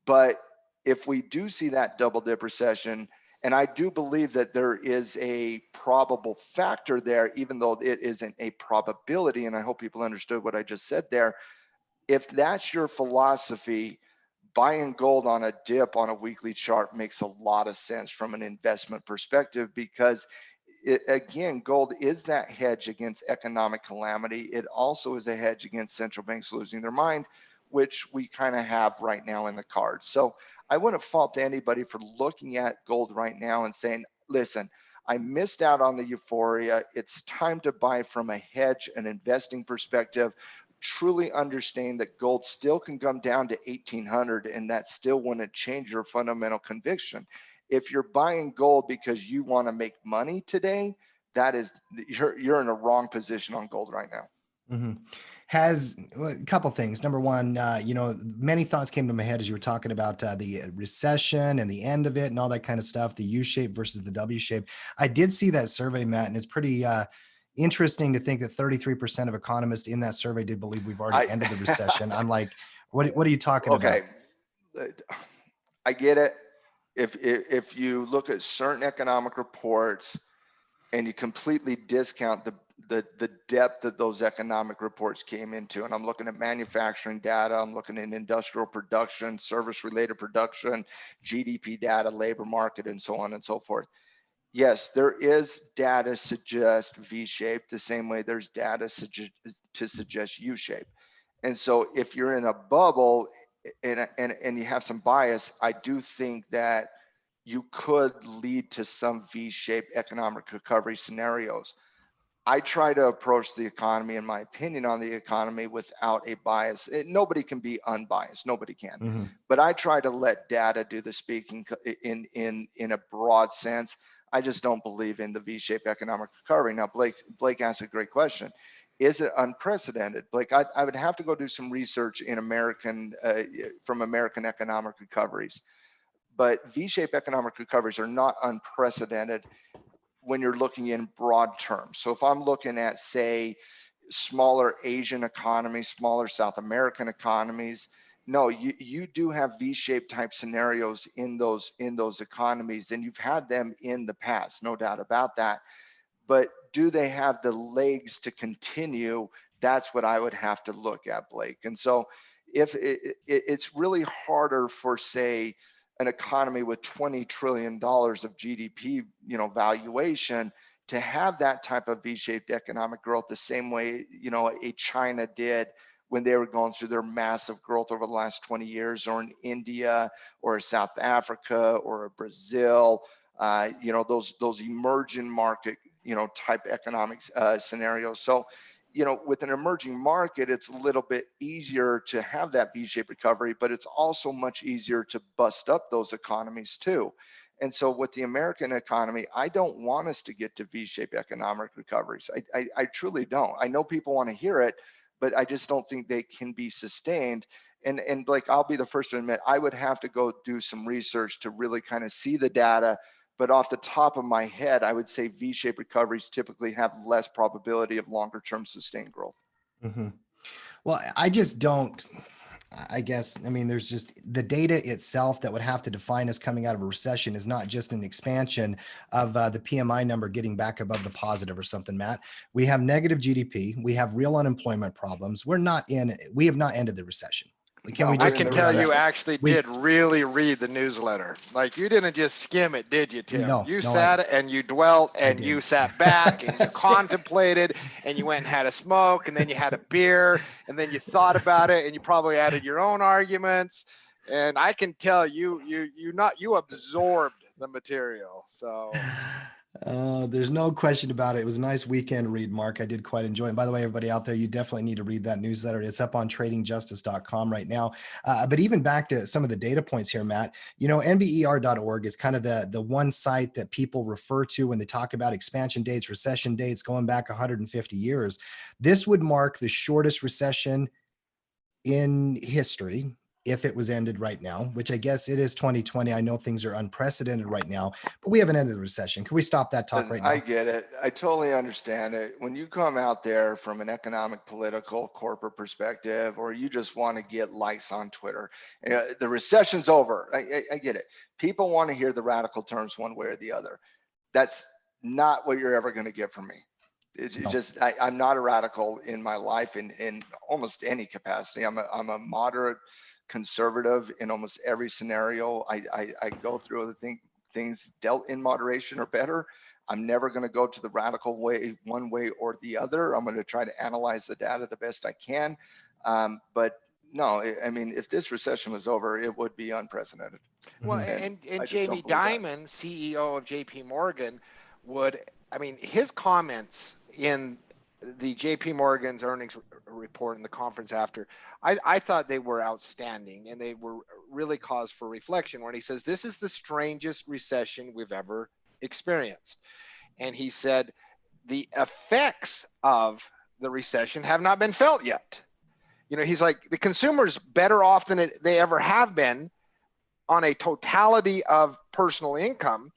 But if we do see that double dip recession, and I do believe that there is a probable factor there, even though it isn't a probability, and I hope people understood what I just said there. If that's your philosophy, buying gold on a dip on a weekly chart makes a lot of sense from an investment perspective, because again, gold is that hedge against economic calamity. It also is a hedge against central banks losing their mind, which we kind of have right now in the cards. So I wouldn't fault anybody for looking at gold right now and saying, listen, I missed out on the euphoria. It's time to buy from a hedge and investing perspective. Truly understand that gold still can come down to 1800, and that still wouldn't change your fundamental conviction. If you're buying gold because you want to make money today, that is, you're in a wrong position on gold right now. Mm-hmm. Has a couple things. Number one, many thoughts came to my head as you were talking about the recession and the end of it and all that kind of stuff, the U shape versus the W shape. I did see that survey, Matt, and it's pretty interesting to think that 33% of economists in that survey did believe we've already ended the recession. I'm like, what are you talking about? Okay, I get it. If you look at certain economic reports and you completely discount the depth that those economic reports came into, and I'm looking at manufacturing data, I'm looking at industrial production, service related production, GDP data, labor market, and so on and so forth. Yes, there is data suggest V-shape the same way there's data to suggest U-shape. And so if you're in a bubble and you have some bias, I do think that you could lead to some V-shaped economic recovery scenarios. I try to approach the economy, in my opinion on the economy, without a bias. Nobody can be unbiased, nobody can. Mm-hmm. But I try to let data do the speaking in a broad sense. I just don't believe in the V-shaped economic recovery. Now, Blake asked a great question. Is it unprecedented? Blake, I would have to go do some research in from American economic recoveries. But V-shaped economic recoveries are not unprecedented when you're looking in broad terms. So if I'm looking at, say, smaller Asian economies, smaller South American economies, no, you do have V-shaped type scenarios in those economies, and you've had them in the past, no doubt about that. But do they have the legs to continue? That's what I would have to look at, Blake. And so if it's really harder for, say, an economy with $20 trillion of GDP, valuation, to have that type of V-shaped economic growth the same way, a China did when they were going through their massive growth over the last 20 years, or in India, or South Africa, or Brazil, those emerging market, type economic scenarios. So, with an emerging market, it's a little bit easier to have that V-shaped recovery, but it's also much easier to bust up those economies too. And so with the American economy, I don't want us to get to V-shaped economic recoveries. I truly don't. I know people want to hear it, but I just don't think they can be sustained. And Blake, I'll be the first to admit, I would have to go do some research to really kind of see the data. But off the top of my head, I would say V-shaped recoveries typically have less probability of longer term sustained growth. Mm-hmm. Well, I just don't. I guess, there's just the data itself that would have to define us coming out of a recession is not just an expansion of the PMI number getting back above the positive or something, Matt. We have negative GDP. We have real unemployment problems. We have not ended the recession. I can tell you actually did really read the newsletter. Like, you didn't just skim it, did you, Tim? You sat and you dwelt and you sat back and you contemplated and you went and had a smoke and then you had a beer and then you thought about it and you probably added your own arguments. And I can tell you absorbed the material. So there's no question about it. It was a nice weekend read, Mark. I did quite enjoy it. And by the way, everybody out there, you definitely need to read that newsletter. It's up on tradingjustice.com right now. But even back to some of the data points here, Matt, nber.org is kind of the one site that people refer to when they talk about expansion dates, recession dates going back 150 years. This would mark the shortest recession in history if it was ended right now, which I guess it is 2020. I know things are unprecedented right now, but we haven't ended the recession. Can we stop that talk right now? I get it. I totally understand it. When you come out there from an economic, political, corporate perspective, or you just want to get likes on Twitter, the recession's over. I get it. People want to hear the radical terms one way or the other. That's not what you're ever going to get from me. It's No. just, I'm not a radical in my life in almost any capacity. I'm a moderate conservative in almost every scenario. I go through the things dealt in moderation or better. I'm never going to go to the radical way, one way or the other. I'm going to try to analyze the data the best I can. But no, I mean, if this recession was over, it would be unprecedented. Well, Mhm. and I just Jamie don't believe that. Dimon, CEO of JP Morgan, I mean, his comments in the JP Morgan's earnings report and the conference after, I thought they were outstanding, and they were really cause for reflection when he says, this is the strangest recession we've ever experienced. And he said, the effects of the recession have not been felt yet. You know, he's like, the consumer's better off than they ever have been on a totality of personal income,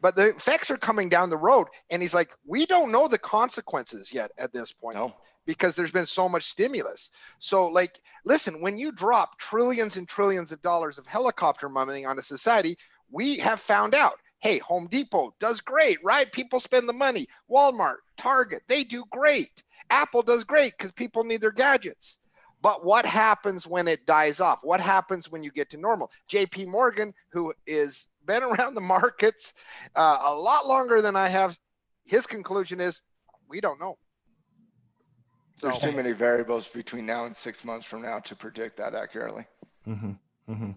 but the effects are coming down the road. And he's like, we don't know the consequences yet at this point. No. Because there's been so much stimulus. So like, listen, when you drop trillions and trillions of dollars of helicopter money on a society, we have found out, hey, Home Depot does great, right? People spend the money. Walmart, Target, they do great. Apple does great because people need their gadgets. But what happens when it dies off? What happens when you get to normal? JP Morgan, who is been around the markets a lot longer than I have, his conclusion is, we don't know. There's too many variables between now and 6 months from now to predict that accurately. Mm-hmm. Mm-hmm.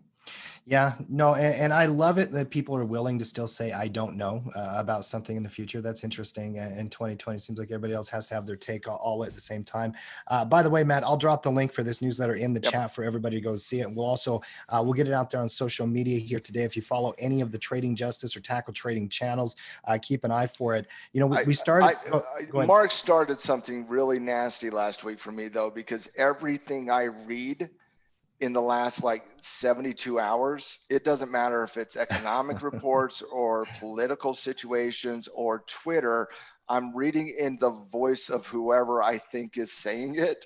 Yeah, no, and I love it that people are willing to still say, I don't know about something in the future. That's interesting. In 2020, seems like everybody else has to have their take all at the same time. By the way, Matt, I'll drop the link for this newsletter in the chat for everybody to go see it. We'll also, we'll get it out there on social media here today. If you follow any of the Trading Justice or Tackle Trading channels, keep an eye for it. You know, we started. Mark started something really nasty last week for me, though, because everything I read in the last like 72 hours, it doesn't matter if it's economic reports or political situations or Twitter, I'm reading in the voice of whoever I think is saying it.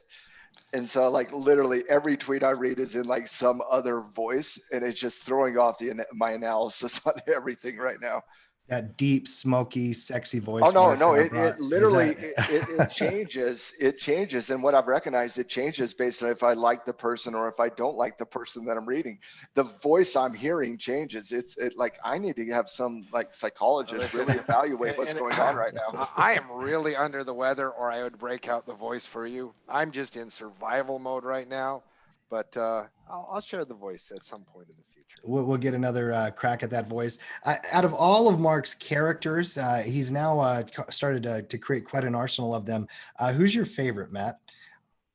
And so like literally every tweet I read is in like some other voice, and it's just throwing off my analysis on everything right now. That deep, smoky, sexy voice. Oh no, it literally it changes. It changes, and what I've recognized, it changes based on if I like the person or if I don't like the person that I'm reading. The voice I'm hearing changes. It's like I need to have some like psychologist really evaluate what's going on right now. I am really under the weather, or I would break out the voice for you. I'm just in survival mode right now, but I'll share the voice at some point in the future. We'll get another crack at that voice. Out of all of Mark's characters, he's now started to create quite an arsenal of them. Who's your favorite, Matt?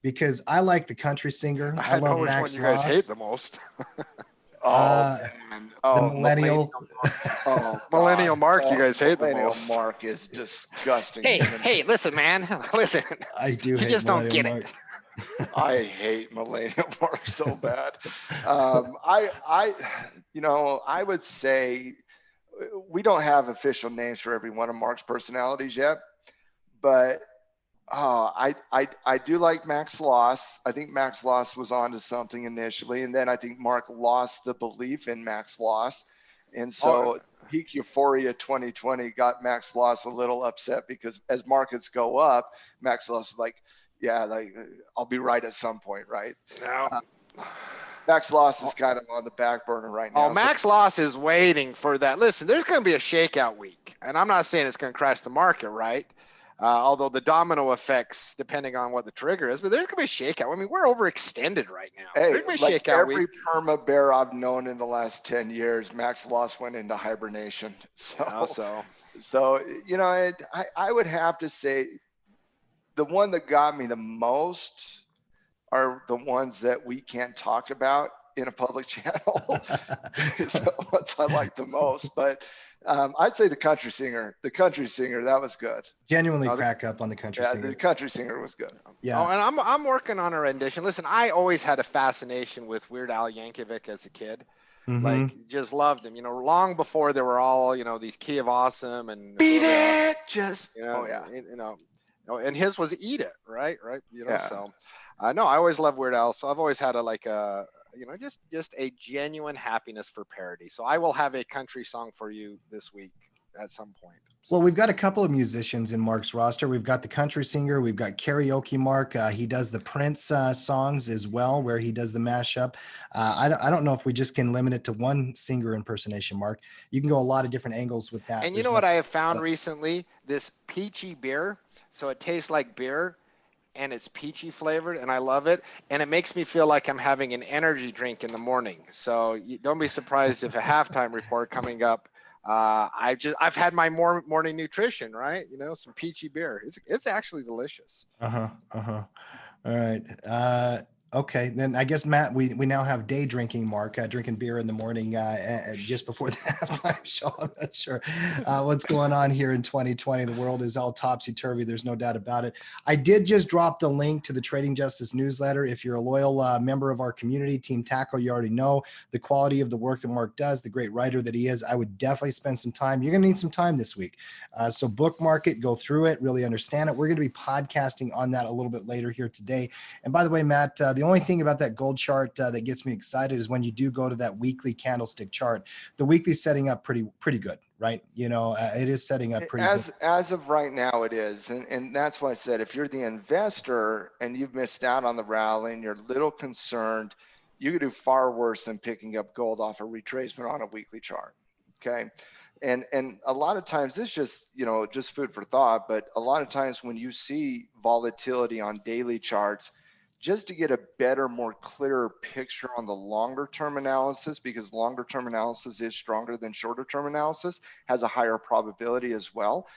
Because I like the country singer. I love know which Max one you guys Loss. hate the most. Man. The millennial. Millennial Mark, you guys hate the Millennial most. Mark is disgusting. Hey, listen, man. Listen. I do. You hate just don't get Millennial it. Mark. I hate millennial Mark so bad. I would say we don't have official names for every one of Mark's personalities yet, but I do like Max Loss. I think Max Loss was onto something initially, and then I think Mark lost the belief in Max Loss, and so peak euphoria 2020 got Max Loss a little upset because as markets go up, Max Loss is like, yeah, like I'll be right at some point, right? No. Max Loss is kind of on the back burner right now. Oh, Max Loss is waiting for that. Listen, there's going to be a shakeout week, and I'm not saying it's going to crash the market, right? Although the domino effects, depending on what the trigger is, but there's going to be a shakeout. I mean, we're overextended right now. Hey, There's going to be a like shakeout every week. perma bear I've known in the last 10 years, Max Loss went into hibernation. So I would have to say the one that got me the most are the ones that we can't talk about in a public channel. So what I like the most, but I'd say the country singer, that was good. Genuinely No, crack up on the country Yeah, singer. the country singer was good. Yeah. Oh, and I'm working on a rendition. Listen, I always had a fascination with Weird Al Yankovic as a kid. Mhm. Like, just loved him. Long before there were all these Key of Awesome and Beat it, just oh yeah, and his was Eat It, right? Yeah. So no, I always loved Weird Al. So I've always had just a genuine happiness for parody. So I will have a country song for you this week at some point. Well, we've got a couple of musicians in Mark's roster. We've got the country singer. We've got karaoke Mark. He does the Prince songs as well, where he does the mashup. I don't know if we just can limit it to one singer impersonation, Mark. You can go a lot of different angles with that. And you know what I have found recently? This peachy beer. So it tastes like beer and it's peachy flavored and I love it. And it makes me feel like I'm having an energy drink in the morning. So don't be surprised if a halftime report coming up. I've had my morning nutrition, right? Some peachy beer. It's actually delicious. All right. Okay, then I guess Matt, we now have day drinking Mark, drinking beer in the morning just before the halftime show. I'm not sure what's going on here in 2020. The world is all topsy-turvy. There's no doubt about it. I did just drop the link to the Trading Justice newsletter. If you're a loyal member of our community, Team Tackle, you already know the quality of the work that Mark does, the great writer that he is. I would definitely spend some time. You're going to need some time this week. So bookmark it, go through it, really understand it. We're going to be podcasting on that a little bit later here today. And by the way, Matt, the only thing about that gold chart that gets me excited is when you do go to that weekly candlestick chart. The weekly's setting up pretty good, right? It is setting up pretty good. As of right now, it is. And that's why I said, if you're the investor and you've missed out on the rally and you're a little concerned, you could do far worse than picking up gold off a retracement on a weekly chart. Okay. And a lot of times this just food for thought, but a lot of times when you see volatility on daily charts, just to get a better, more clearer picture on the longer term analysis, because longer term analysis is stronger than shorter term analysis, has a higher probability as well.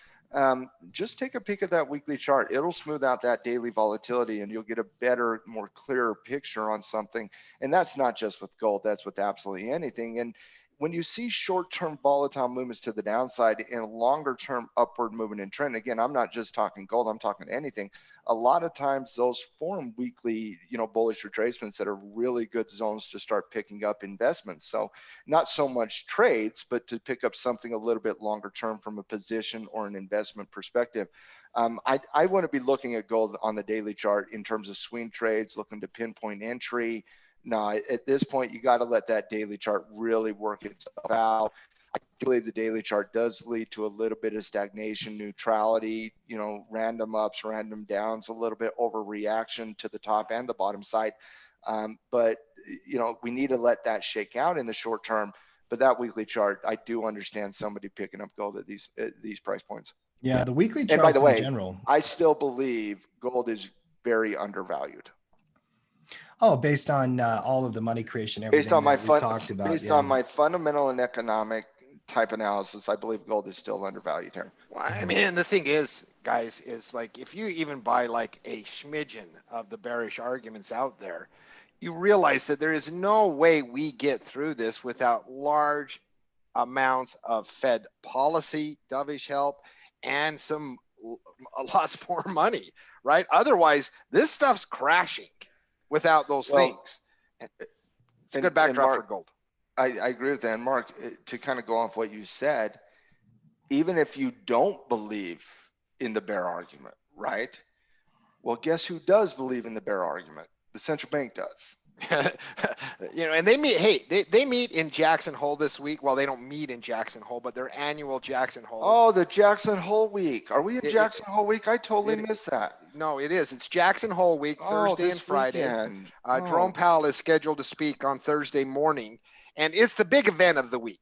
Just take a peek at that weekly chart. It'll smooth out that daily volatility and you'll get a better, more clearer picture on something. And that's not just with gold, that's with absolutely anything. And when you see short-term volatile movements to the downside and longer-term upward movement in trend, again, I'm not just talking gold, I'm talking anything. A lot of times those form weekly, bullish retracements that are really good zones to start picking up investments. So not so much trades, but to pick up something a little bit longer term from a position or an investment perspective. I want to be looking at gold on the daily chart in terms of swing trades, looking to pinpoint entry. No, at this point, you got to let that daily chart really work itself out. I believe the daily chart does lead to a little bit of stagnation, neutrality, random ups, random downs, a little bit overreaction to the top and the bottom side. But we need to let that shake out in the short term. But that weekly chart, I do understand somebody picking up gold at these price points. Yeah, the weekly charts and by the way, in general. I still believe gold is very undervalued. Oh, based on all of the money creation, everything based on my talked about, on my fundamental and economic type analysis, I believe gold is still undervalued here. Well, I mean, and the thing is, guys, is like if you even buy like a smidgen of the bearish arguments out there, you realize that there is no way we get through this without large amounts of Fed policy, dovish help, and a lot more money, right? Otherwise, this stuff's crashing without those things. It's a good backdrop Mark, for gold. I agree with that. And Mark, to kind of go off what you said, even if you don't believe in the bear argument, right? Well, guess who does believe in the bear argument? The central bank does. And they meet. Hey, they meet in Jackson Hole this week. Well, they don't meet in Jackson Hole, but their annual Jackson Hole. Oh, the Jackson Hole week. Are we in Jackson Hole week? I totally missed that. No, it is. It's Jackson Hole week, Thursday and Friday. Jerome Powell is scheduled to speak on Thursday morning, and it's the big event of the week.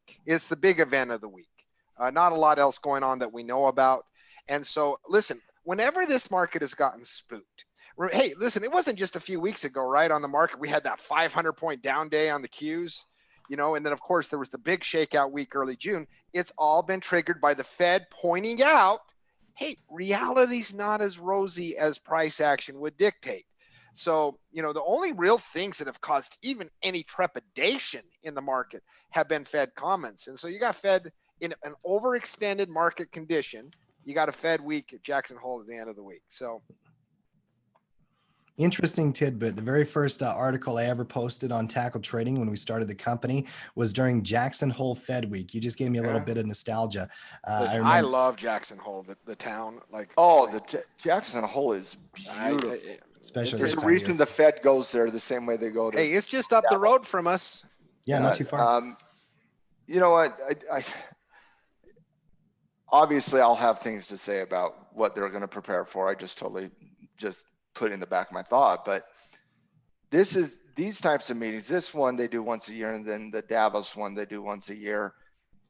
Not a lot else going on that we know about. And so, listen, whenever this market has gotten spooked. Hey, listen, it wasn't just a few weeks ago, right? On the market, we had that 500-point down day on the Qs, and then, of course, there was the big shakeout week early June. It's all been triggered by the Fed pointing out, hey, reality's not as rosy as price action would dictate. So, the only real things that have caused even any trepidation in the market have been Fed comments. And so you got Fed in an overextended market condition. You got a Fed week at Jackson Hole at the end of the week. So Interesting tidbit. The very first article I ever posted on Tackle Trading when we started the company was during Jackson Hole Fed Week. You just gave me a little Yeah. bit of nostalgia. listen, I love Jackson Hole, the town. Like, Oh, the Jackson Hole is beautiful. especially There's this a time of reason year. the Fed goes there the same way they go to. hey, it's just up the road from us. Yeah, not too far. You know what? I obviously I'll have things to say about what they're going to prepare for. I just totally just put in the back of my thought, but these types of meetings, this one they do once a year, and then the Davos one they do once a year.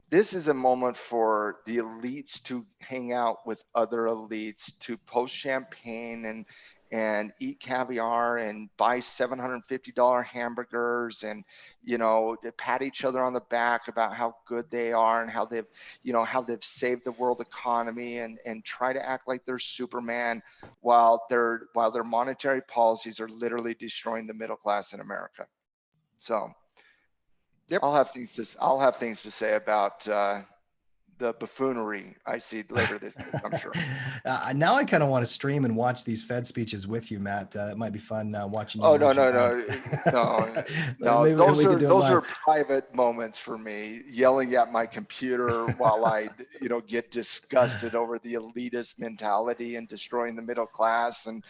This is a moment for the elites to hang out with other elites, to post champagne and eat caviar and buy $750 hamburgers, and to pat each other on the back about how good they are and how they've saved the world economy, and try to act like they're Superman while their monetary policies are literally destroying the middle class in America. So Yep. I'll have things to say about the buffoonery I see later this week, I'm sure. Now I kind of want to stream and watch these Fed speeches with you, Matt. It might be fun watching you. Oh, lose your no. mind. Those are private moments for me, yelling at my computer while I, get disgusted over the elitist mentality and destroying the middle class. And,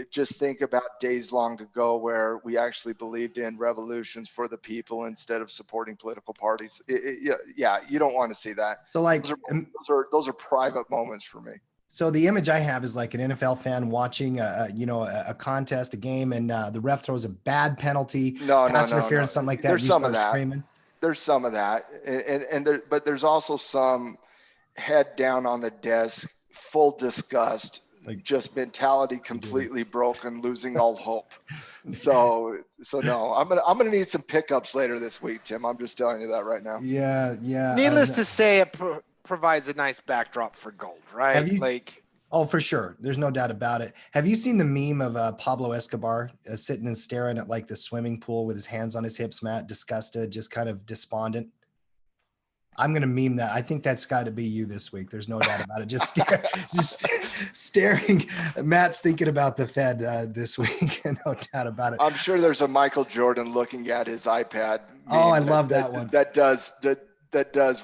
just think about days long ago where we actually believed in revolutions for the people instead of supporting political parties. Yeah, you don't want to see that. So like those are private moments for me. So the image I have is like an NFL fan watching a contest, a game, and the ref throws a bad penalty, pass interference, something like that. There's some of that. Screaming. There's some of that, but there's also some head down on the desk, full disgust, like just mentality completely broken, losing all hope. So no, I'm gonna need some pickups later this week, Tim. I'm just telling you that right now. Yeah. Needless to say, it provides a nice backdrop for gold, right? Oh, for sure. There's no doubt about it. Have you seen the meme of Pablo Escobar sitting and staring at like the swimming pool with his hands on his hips, Matt, disgusted, just kind of despondent? I'm going to meme that. I think that's got to be you this week. There's no doubt about it. Just staring. Matt's thinking about the Fed this week. No doubt about it. I'm sure there's a Michael Jordan looking at his iPad. Oh, I love that one. That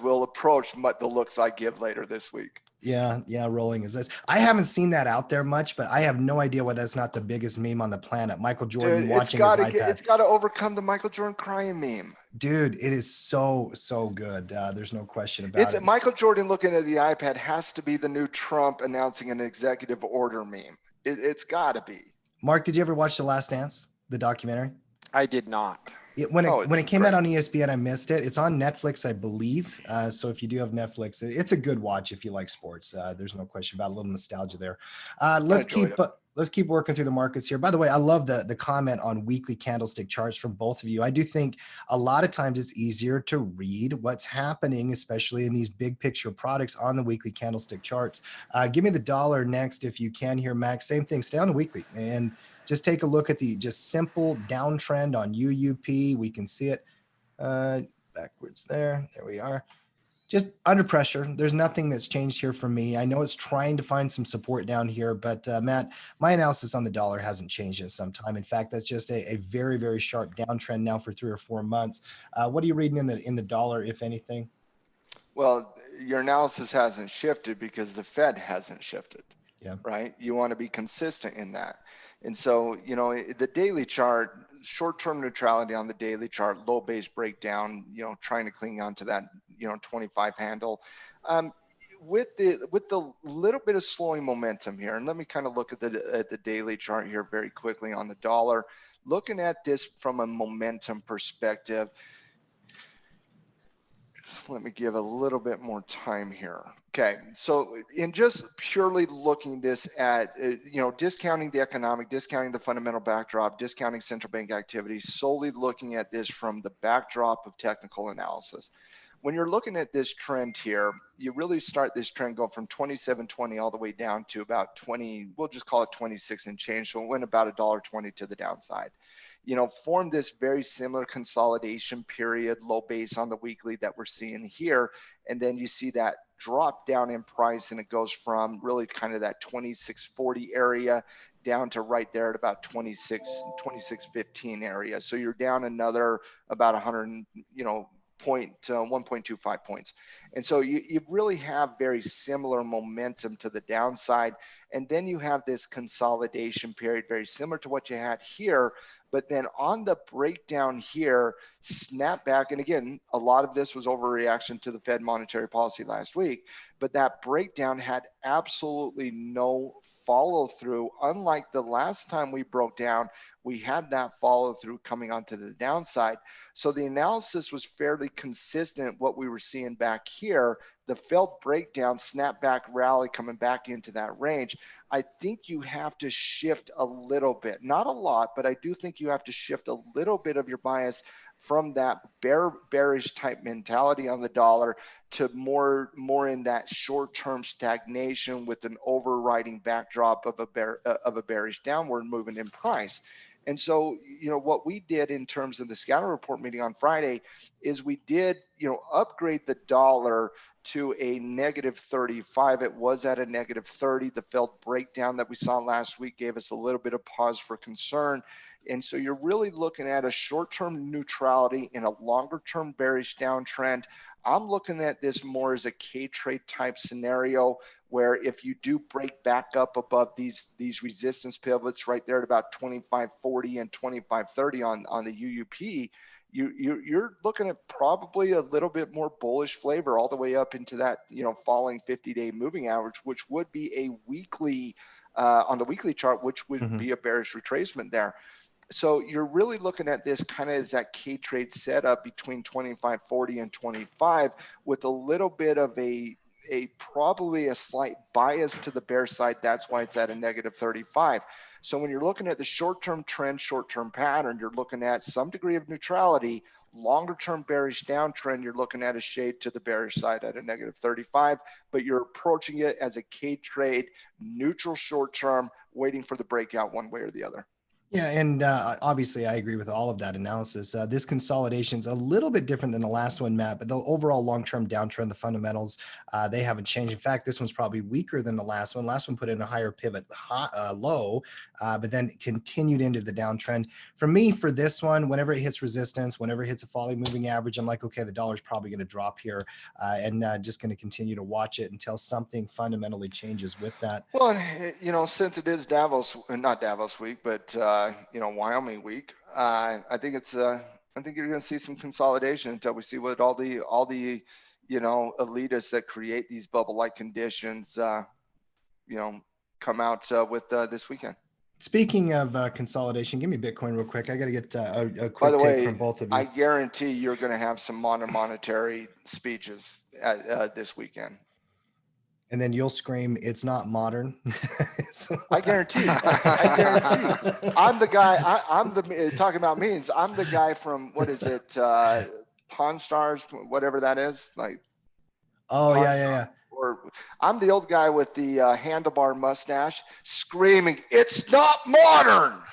will approach the looks I give later this week. Yeah, rolling is this. I haven't seen that out there much, but I have no idea why that's not the biggest meme on the planet. Michael Jordan watching his iPad. It's got to overcome the Michael Jordan crying meme. Dude, it is so good. There's no question about it. Michael Jordan looking at the iPad has to be the new Trump announcing an executive order meme. It's got to be. Mark, did you ever watch The Last Dance, the documentary? I did not. When it came out on ESPN, I missed it. It's on Netflix, I believe. So if you do have Netflix, it's a good watch if you like sports. There's no question about a little nostalgia there. Let's keep working through the markets here. By the way, I love the comment on weekly candlestick charts from both of you. I do think a lot of times it's easier to read what's happening, especially in these big picture products on the weekly candlestick charts. Give me the dollar next if you can here, Max. Same thing. Stay on the weekly and just take a look at the just simple downtrend on UUP. We can see it backwards there. There we are. Just under pressure. There's nothing that's changed here for me. I know it's trying to find some support down here, but Matt, my analysis on the dollar hasn't changed in some time. In fact, that's just a very, very sharp downtrend now for 3 or 4 months. What are you reading in the dollar, if anything? Well, your analysis hasn't shifted because the Fed hasn't shifted. Yeah. Right. You want to be consistent in that. And so, the daily chart, short-term neutrality on the daily chart, low base breakdown, trying to cling on to that, 25 handle. With the little bit of slowing momentum here, and let me kind of look at the daily chart here very quickly on the dollar. Looking at this from a momentum perspective, let me give a little bit more time here. Okay, so in just purely looking this at, discounting the economic, discounting the fundamental backdrop, discounting central bank activity, solely looking at this from the backdrop of technical analysis, when you're looking at this trend here, you really start this trend go from 27.20 all the way down to about 20, we'll just call it 26 and change. So it went about $1.20 to the downside. You know, formed this very similar consolidation period, low base on the weekly that we're seeing here. And then you see that drop down in price, and it goes from really kind of that 26.40 area down to right there at about 26.15 area. So you're down another about 100, 1.25 points. And so you really have very similar momentum to the downside. And then you have this consolidation period, very similar to what you had here. But then on the breakdown here, snap back. And again, a lot of this was overreaction to the Fed monetary policy last week. But that breakdown had absolutely no follow through. Unlike the last time we broke down, we had that follow through coming onto the downside. So the analysis was fairly consistent. What we were seeing back here, the failed breakdown, snapback rally coming back into that range. I think you have to shift a little bit, not a lot, but I do think you have to shift a little bit of your bias from that bearish type mentality on the dollar to more in that short-term stagnation with an overriding backdrop of a bearish downward movement in price. And so, what we did in terms of the scatter report meeting on Friday is we did, upgrade the dollar to a -35. It was at a -30. The failed breakdown that we saw last week gave us a little bit of pause for concern. And so you're really looking at a short-term neutrality in a longer-term bearish downtrend. I'm looking at this more as a K-trade type scenario, where if you do break back up above these resistance pivots right there at about 25.40 and 25.30 on the UUP, you're looking at probably a little bit more bullish flavor all the way up into that falling 50-day moving average, which would be a weekly on the weekly chart, which would be a bearish retracement there. So you're really looking at this kind of as that K-trade setup between 25.40 and 25, with a little bit of a probably a slight bias to the bear side. That's why it's at a -35. So when you're looking at the short-term trend, short-term pattern, you're looking at some degree of neutrality. Longer-term bearish downtrend, you're looking at a shade to the bearish side at a -35, but you're approaching it as a K-trade, neutral short-term, waiting for the breakout one way or the other. Yeah, and obviously I agree with all of that analysis. This consolidation is a little bit different than the last one, Matt, but the overall long-term downtrend, the fundamentals, they haven't changed. In fact, this one's probably weaker than the last one. Last one put in a higher pivot low, but then continued into the downtrend. For me, for this one, whenever it hits resistance, whenever it hits a falling moving average, I'm like, okay, the dollar's probably going to drop here, and just going to continue to watch it until something fundamentally changes with that. Well, since it is not Davos week, but Wyoming week, I think you're going to see some consolidation until we see what all the elitists that create these bubble-like conditions, come out with this weekend. Speaking of consolidation, give me Bitcoin real quick. I got to get a quick By the take way, from both of you. I guarantee you're going to have some monetary speeches this weekend. And then you'll scream, "It's not modern." I guarantee. I'm the guy. I'm the talking about means. I'm the guy from what is it? Pawn Stars, whatever that is. Like. Oh yeah. Or I'm the old guy with the handlebar mustache, screaming, "It's not modern."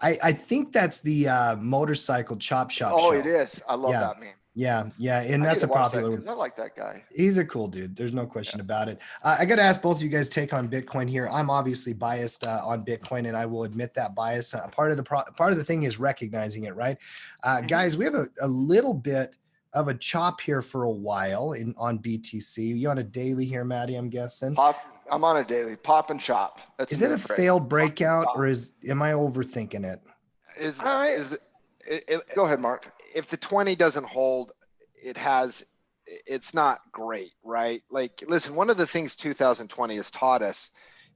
I think that's the motorcycle chop shop. Oh, show. It is. I love that meme. Yeah, and that's a popular one. I like that guy. He's a cool dude. There's no question about it. I got to ask both of you guys' take on Bitcoin here. I'm obviously biased on Bitcoin, and I will admit that bias. Part of the thing is recognizing it, right? Guys, we have a little bit of a chop here for a while on BTC. You on a daily here, Maddie? I'm guessing. I'm on a daily pop and chop. Is it a failed breakout, or am I overthinking it? Go ahead, Mark. If the 20 doesn't hold, it's not great, right? Like, listen, one of the things 2020 has taught us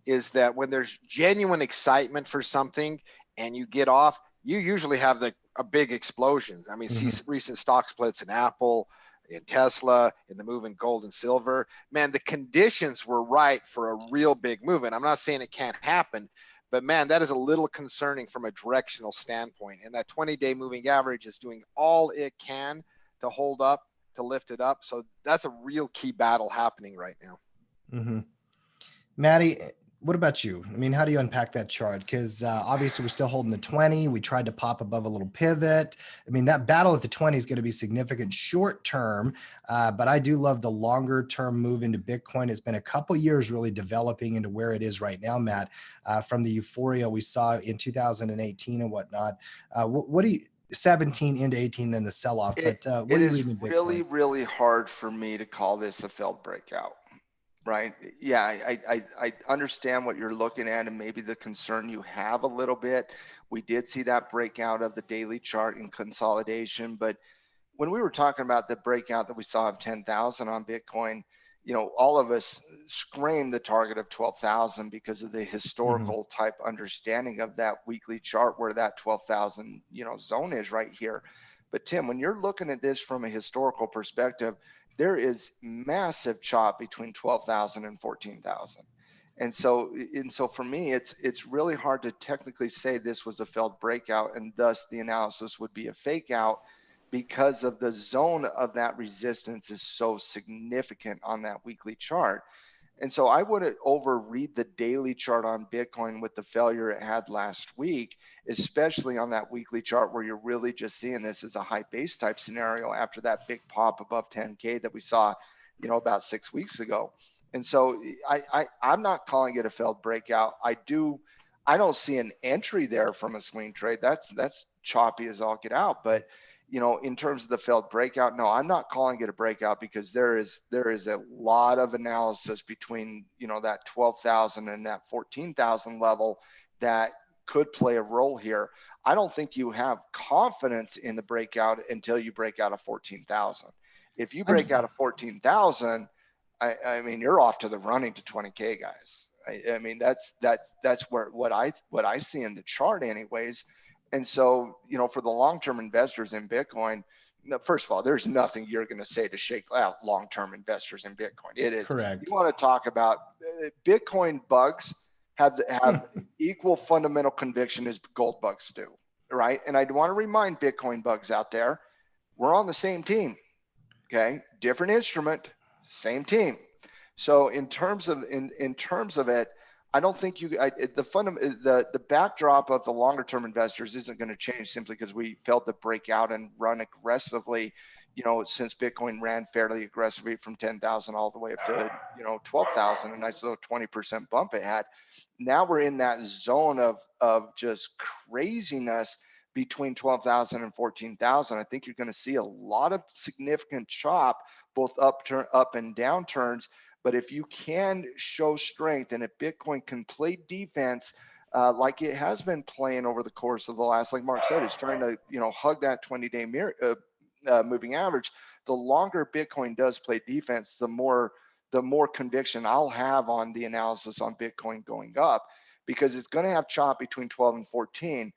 is that when there's genuine excitement for something and you get off, you usually have a big explosion. I mean, see recent stock splits in Apple, in Tesla, in the move in gold and silver. Man, the conditions were right for a real big movement. I'm not saying it can't happen, but man, that is a little concerning from a directional standpoint. And that 20-day moving average is doing all it can to hold up to lift it up. So that's a real key battle happening right now. Mm-hmm. Maddie, what about you? I mean, how do you unpack that chart? Because obviously we're still holding the 20. We tried to pop above a little pivot. I mean, that battle at the 20 is going to be significant short term, but I do love the longer term move into Bitcoin. It's been a couple years really developing into where it is right now, Matt, from the euphoria we saw in 2018 and whatnot. What do you 17 into 18, then the sell-off. But what It are you is reading in Bitcoin? really, really hard for me to call this a failed breakout. Right. Yeah, I understand what you're looking at and maybe the concern you have a little bit. We did see that breakout of the daily chart in consolidation, but when we were talking about the breakout that we saw of 10,000 on Bitcoin, you know, all of us screamed the target of 12,000 because of the historical type understanding of that weekly chart where that 12,000, you know, zone is right here. But Tim, when you're looking at this from a historical perspective, there is massive chop between 12,000 and 14,000. And so for me, it's really hard to technically say this was a failed breakout and thus the analysis would be a fake out because of the zone of that resistance is so significant on that weekly chart. And so I wouldn't overread the daily chart on Bitcoin with the failure it had last week, especially on that weekly chart where you're really just seeing this as a high base type scenario after that big pop above 10K that we saw, you know, about 6 weeks ago. And so I'm not calling it a failed breakout. I don't see an entry there from a swing trade. That's choppy as all get out. But you know, in terms of the failed breakout, no, I'm not calling it a breakout because there is a lot of analysis between, you know, that 12,000 and that 14,000 level that could play a role here. I don't think you have confidence in the breakout until you break out of 14,000. If you break out of 14,000, I mean, you're off to the running to 20K, guys. I mean, that's what I see in the chart anyways. And so, you know, for the long-term investors in Bitcoin, first of all, there's nothing you're going to say to shake out long-term investors in Bitcoin. It is Correct. You want to talk about Bitcoin bugs have equal fundamental conviction as gold bugs do, right? And I want to remind Bitcoin bugs out there, we're on the same team, okay? Different instrument, same team. So in terms of it, I don't think the backdrop of the longer term investors isn't going to change simply because we failed to break out and run aggressively, you know, since Bitcoin ran fairly aggressively from 10,000 all the way up to, you know, 12,000, a nice little 20% bump it had. Now we're in that zone of just craziness between 12,000 and 14,000. I think you're going to see a lot of significant chop, both up and down turns. But if you can show strength and if Bitcoin can play defense like it has been playing over the course of the last, like Mark said, it's trying to, you know, hug that 20-day moving average. The longer Bitcoin does play defense, the more conviction I'll have on the analysis on Bitcoin going up, because it's going to have chop between 12 and 14.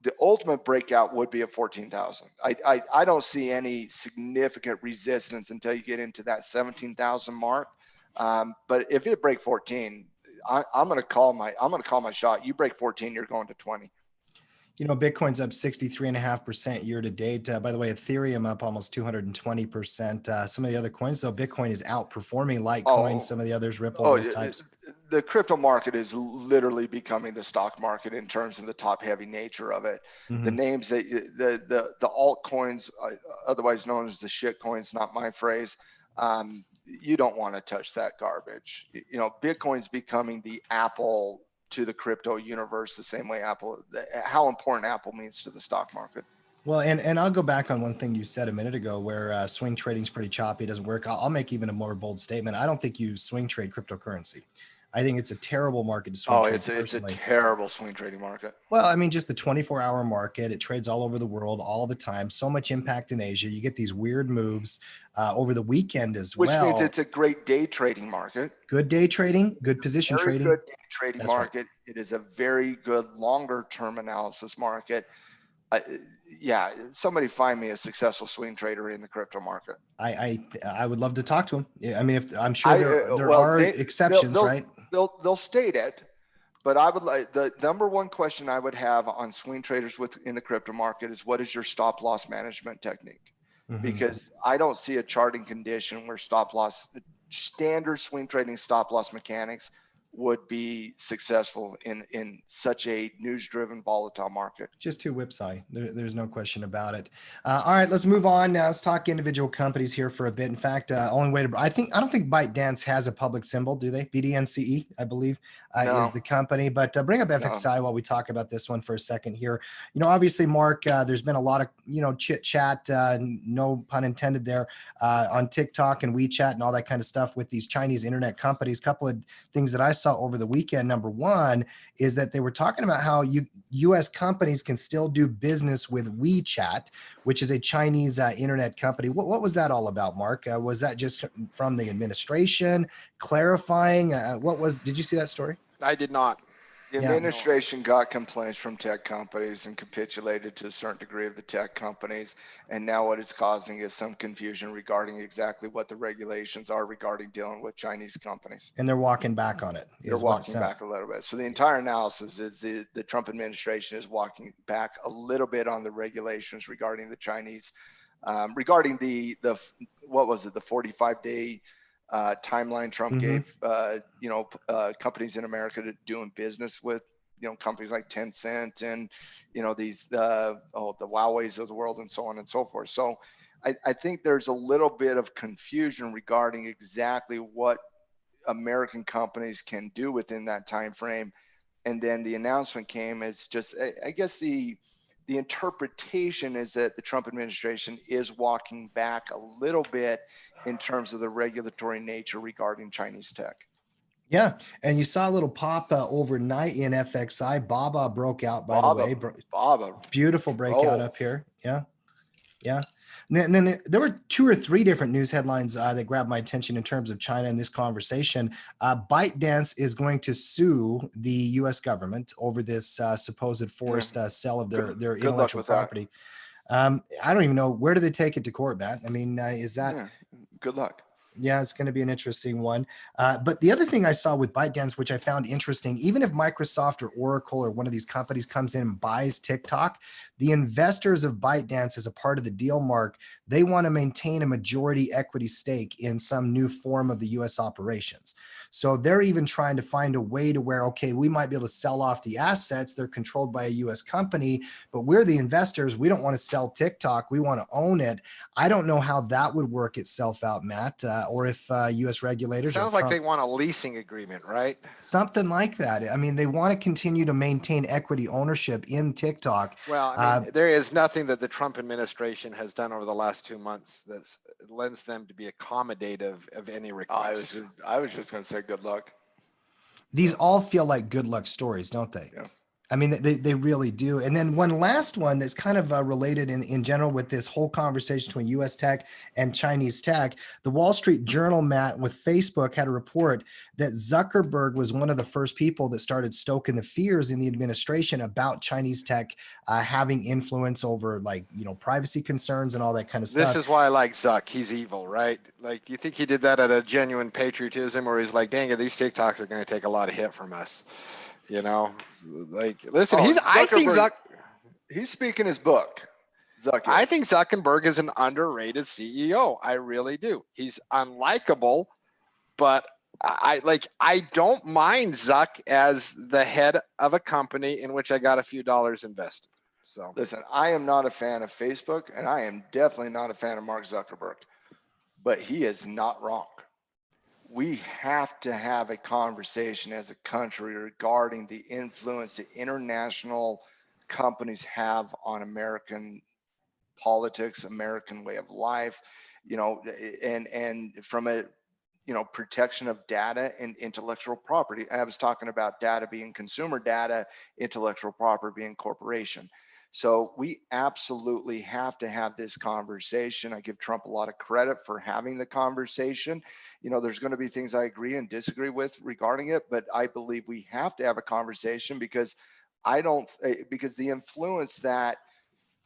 The ultimate breakout would be at 14,000. I don't see any significant resistance until you get into that 17,000 mark. But if it break 14, I'm going to call my shot. You break 14, you're going to 20. You know, Bitcoin's up 63.5% year to date. By the way, Ethereum up almost 220%. Some of the other coins, though, Bitcoin is outperforming Litecoin, some of the others, Ripple, those types. The crypto market is literally becoming the stock market in terms of the top heavy nature of it. The names that the altcoins, otherwise known as the shit coins, not my phrase, you don't want to touch that garbage. You know, Bitcoin's becoming the Apple to the crypto universe, the same way how important Apple means to the stock market. Well, and I'll go back on one thing you said a minute ago where swing trading is pretty choppy, doesn't work. I'll make even a more bold statement. I don't think you swing trade cryptocurrency. I think it's a terrible market to swing trade. It's a terrible swing trading market. Well, I mean, just the 24-hour market, it trades all over the world all the time. So much impact in Asia. You get these weird moves over the weekend as well. Which means it's a great day trading market. Good day trading, good position trading. Very good day trading market. Right. It is a very good longer term analysis market. Yeah, somebody find me a successful swing trader in the crypto market. I would love to talk to him. I mean, if I'm sure there are exceptions, right? They'll state it, but I would like the number one question I would have on swing traders in the crypto market is, what is your stop loss management technique? because I don't see a charting condition where stop loss, standard swing trading stop loss mechanics would be successful in such a news driven volatile market. Just too whipsy. There's no question about it. All right, let's move on now. Let's talk individual companies here for a bit. In fact, only way to I don't think ByteDance has a public symbol, do they? BDNCE, I believe, No. is the company. But bring up FXI while we talk about this one for a second here. You know, obviously, Mark, there's been a lot of chit chat, no pun intended there, on TikTok and WeChat and all that kind of stuff with these Chinese internet companies. Couple of things that I saw over the weekend. Number one is that they were talking about how U.S. companies can still do business with WeChat, which is a Chinese internet company. What was that all about, Mark? Was that just from the administration clarifying? Did you see that story? I did not. The administration got complaints from tech companies and capitulated to a certain degree of the tech companies. And now what it's causing is some confusion regarding exactly what the regulations are regarding dealing with Chinese companies. And they're walking back on it. They're walking back a little bit. So the entire analysis is the Trump administration is walking back a little bit on the regulations regarding the Chinese, regarding the what was it, the 45-day timeline Trump gave, companies in America to doing business with, companies like Tencent and, these, the Huawei's of the world and so on and so forth. So I think there's a little bit of confusion regarding exactly what American companies can do within that time frame. And then the announcement came as just, I guess the interpretation is that the Trump administration is walking back a little bit in terms of the regulatory nature regarding Chinese tech. Yeah, and you saw a little pop overnight in FXI. Baba broke out, by the way. Baba. Beautiful breakout up here. Yeah. And then there were 2 or 3 different news headlines that grabbed my attention in terms of China in this conversation. ByteDance is going to sue the U.S. government over this supposed forced sale of their intellectual property. I don't even know, where do they take it to court, Matt? I mean, is that? Yeah. Good luck. Yeah, it's going to be an interesting one. But the other thing I saw with ByteDance, which I found interesting, even if Microsoft or Oracle or one of these companies comes in and buys TikTok, the investors of ByteDance as a part of the deal, Mark, they want to maintain a majority equity stake in some new form of the U.S. operations. So they're even trying to find a way to where, okay, we might be able to sell off the assets. They're controlled by a U.S. company, but we're the investors. We don't want to sell TikTok. We want to own it. I don't know how that would work itself out, Matt, or if U.S. regulators. Sounds like they want a leasing agreement, right? Something like that. I mean, they want to continue to maintain equity ownership in TikTok. Well, I mean, there is nothing that the Trump administration has done over the last 2 months that lends them to be accommodative of any request. I was just going to say good luck. These all feel like good luck stories, don't they? Yeah. I mean, they really do. And then one last one that's kind of related in general with this whole conversation between U.S. tech and Chinese tech. The Wall Street Journal, Matt, with Facebook had a report that Zuckerberg was one of the first people that started stoking the fears in the administration about Chinese tech having influence over, like, privacy concerns and all that kind of stuff. This is why I like Zuck. He's evil, right? Like, do you think he did that out of genuine patriotism, or he's like, dang it, these TikToks are going to take a lot of hit from us? Like, listen, I think he's speaking his book. I think Zuckerberg is an underrated CEO. I really do. He's unlikable, but I don't mind Zuck as the head of a company in which I got a few dollars invested. So listen, I am not a fan of Facebook, and I am definitely not a fan of Mark Zuckerberg, but he is not wrong. We have to have a conversation as a country regarding the influence that international companies have on American politics, American way of life, and from a, protection of data and intellectual property. I was talking about data being consumer data, intellectual property being corporation. So we absolutely have to have this conversation. I give Trump a lot of credit for having the conversation. There's going to be things I agree and disagree with regarding it, but I believe we have to have a conversation because the influence that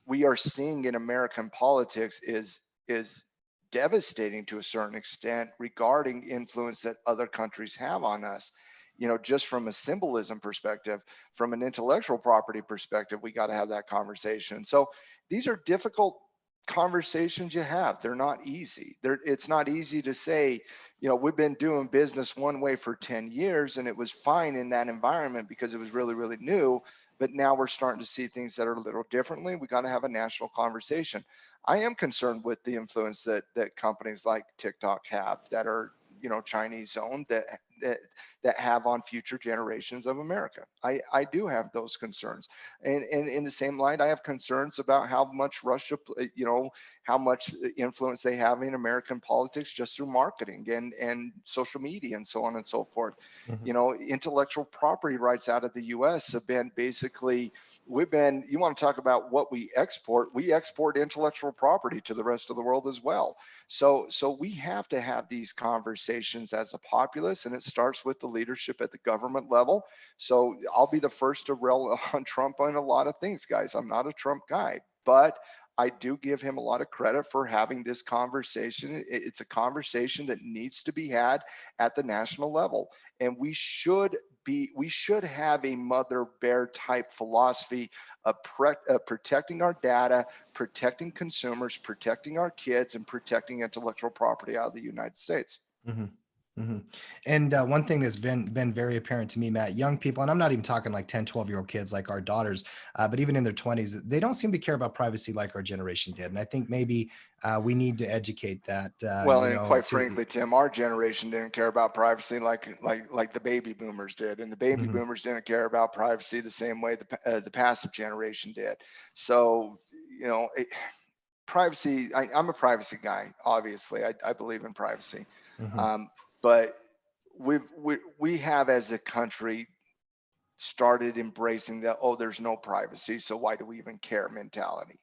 we are seeing in American politics is devastating to a certain extent regarding influence that other countries have on us. Just from a symbolism perspective, from an intellectual property perspective, we got to have that conversation. So these are difficult conversations you have. They're not easy. It's not easy to say, we've been doing business one way for 10 years and it was fine in that environment because it was really, really new. But now we're starting to see things that are a little differently. We got to have a national conversation. I am concerned with the influence that companies like TikTok have that are, Chinese owned, that have on future generations of America. I do have those concerns. And in the same light, I have concerns about how much Russia, how much influence they have in American politics just through marketing and social media and so on and so forth. Intellectual property rights out of the US have been basically, you want to talk about what we export intellectual property to the rest of the world as well. So we have to have these conversations as a populace, and it starts with the leadership at the government level. So I'll be the first to rail on Trump on a lot of things, guys. I'm not a Trump guy, but I do give him a lot of credit for having this conversation. It's a conversation that needs to be had at the national level. And we should have a mother bear type philosophy of protecting our data, protecting consumers, protecting our kids, and protecting intellectual property out of the United States. And one thing that's been very apparent to me, Matt, young people, and I'm not even talking like 10, 12-year-old kids like our daughters, but even in their 20s, they don't seem to care about privacy like our generation did. And I think maybe we need to educate that. Quite frankly, Tim, our generation didn't care about privacy like the baby boomers did, and the baby boomers didn't care about privacy the same way the passive generation did. So, privacy. I'm a privacy guy. Obviously, I believe in privacy. But we have as a country started embracing that, there's no privacy, so why do we even care mentality.